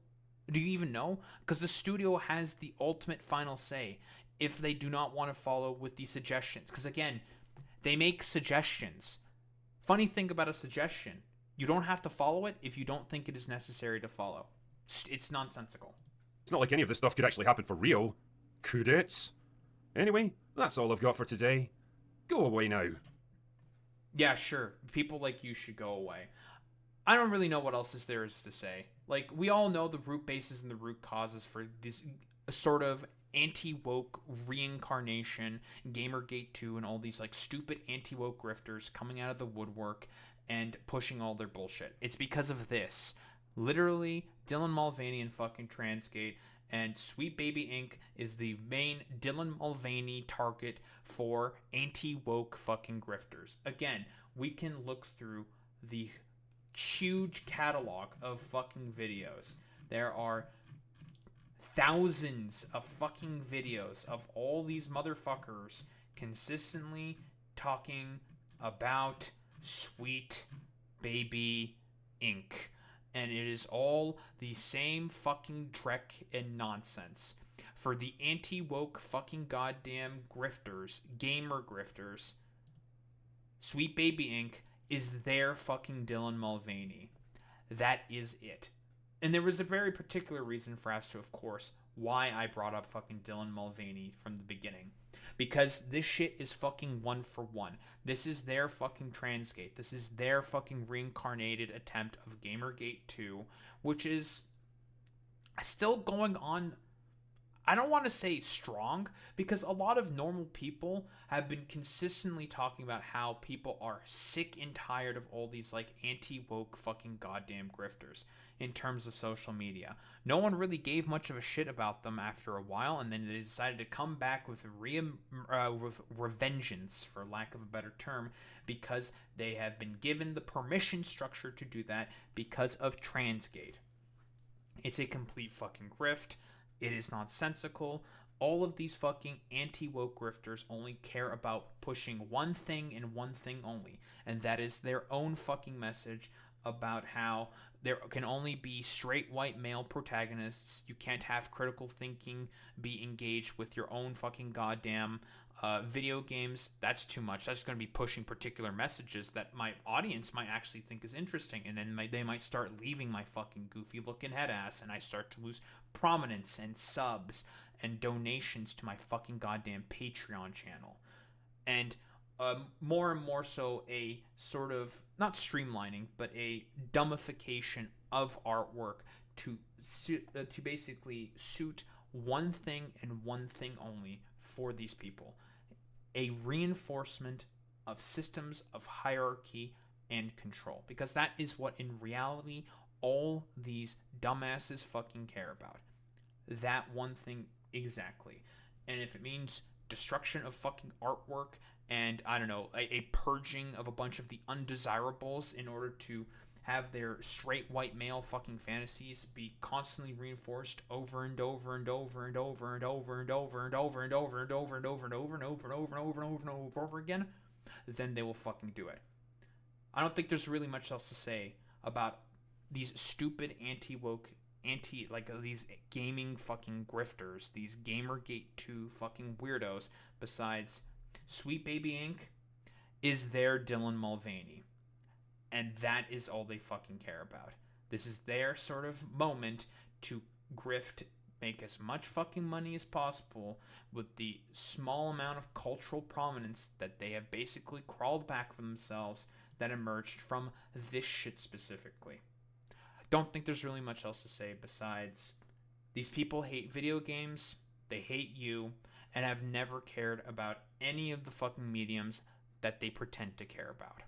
[SPEAKER 1] Because the studio has the ultimate final say if they do not want to follow with the suggestions. Because again, they make suggestions. Funny thing about a suggestion, you don't have to follow it if you don't think it is necessary to follow. It's nonsensical.
[SPEAKER 5] It's not like any of this stuff could actually happen for real. Could it? Anyway, that's all I've got for today. Go away now.
[SPEAKER 1] Yeah, sure. People like you should go away. I don't really know what else there is to say. Like, we all know the root bases and the root causes for this sort of anti-woke reincarnation, Gamergate 2, and all these like stupid anti-woke grifters coming out of the woodwork and pushing all their bullshit. It's because of this. Literally, Dylan Mulvaney and fucking Transgate and Sweet Baby Inc. is the main Dylan Mulvaney target for anti-woke fucking grifters. Again, we can look through the huge catalog of fucking videos. There are thousands of fucking videos of all these motherfuckers consistently talking about Sweet Baby Inc. And it is all the same fucking trek and nonsense. For the anti-woke fucking goddamn grifters, gamer grifters, Sweet Baby Inc. is their fucking Dylan Mulvaney. That is it. And there was a very particular reason for us to, of course, why I brought up fucking Dylan Mulvaney from the beginning. Because this shit is fucking one for one. This is their fucking Transgate. This is their fucking reincarnated attempt of Gamergate 2, which is still going on. I don't want to say strong, because a lot of normal people have been consistently talking about how people are sick and tired of all these like anti-woke fucking goddamn grifters in terms of social media. No one really gave much of a shit about them after a while, and then they decided to come back with revengeance, for lack of a better term, because they have been given the permission structure to do that because of Transgate. It's a complete fucking grift. It is nonsensical. All of these fucking anti-woke grifters only care about pushing one thing and one thing only, and that is their own fucking message about how there can only be straight white male protagonists. You can't have critical thinking be engaged with your own fucking goddamn video games. That's too much. That's going to be pushing particular messages that my audience might actually think is interesting, and then they might start leaving my fucking goofy looking head ass, and I start to lose prominence and subs and donations to my fucking goddamn Patreon channel. And more and more so a sort of, not streamlining, but a dumbification of artwork to basically suit one thing and one thing only for these people. A reinforcement of systems of hierarchy and control. Because that is what in reality all these dumbasses fucking care about. That one thing exactly. And if it means destruction of fucking artwork and, I don't know, a purging of a bunch of the undesirables in order to have their straight white male fucking fantasies be constantly reinforced over and over and over and over and over and over and over and over and over and over and over and over and over and over and over and over again, then they will fucking do it. I don't think there's really much else to say about these stupid anti-woke, these gaming fucking grifters, these Gamergate 2 fucking weirdos, besides Sweet Baby Inc. is their Dylan Mulvaney. And that is all they fucking care about. This is their sort of moment to grift, make as much fucking money as possible with the small amount of cultural prominence that they have basically crawled back for themselves that emerged from this shit specifically. Don't think there's really much else to say besides these people hate video games, they hate you, and have never cared about any of the fucking mediums that they pretend to care about.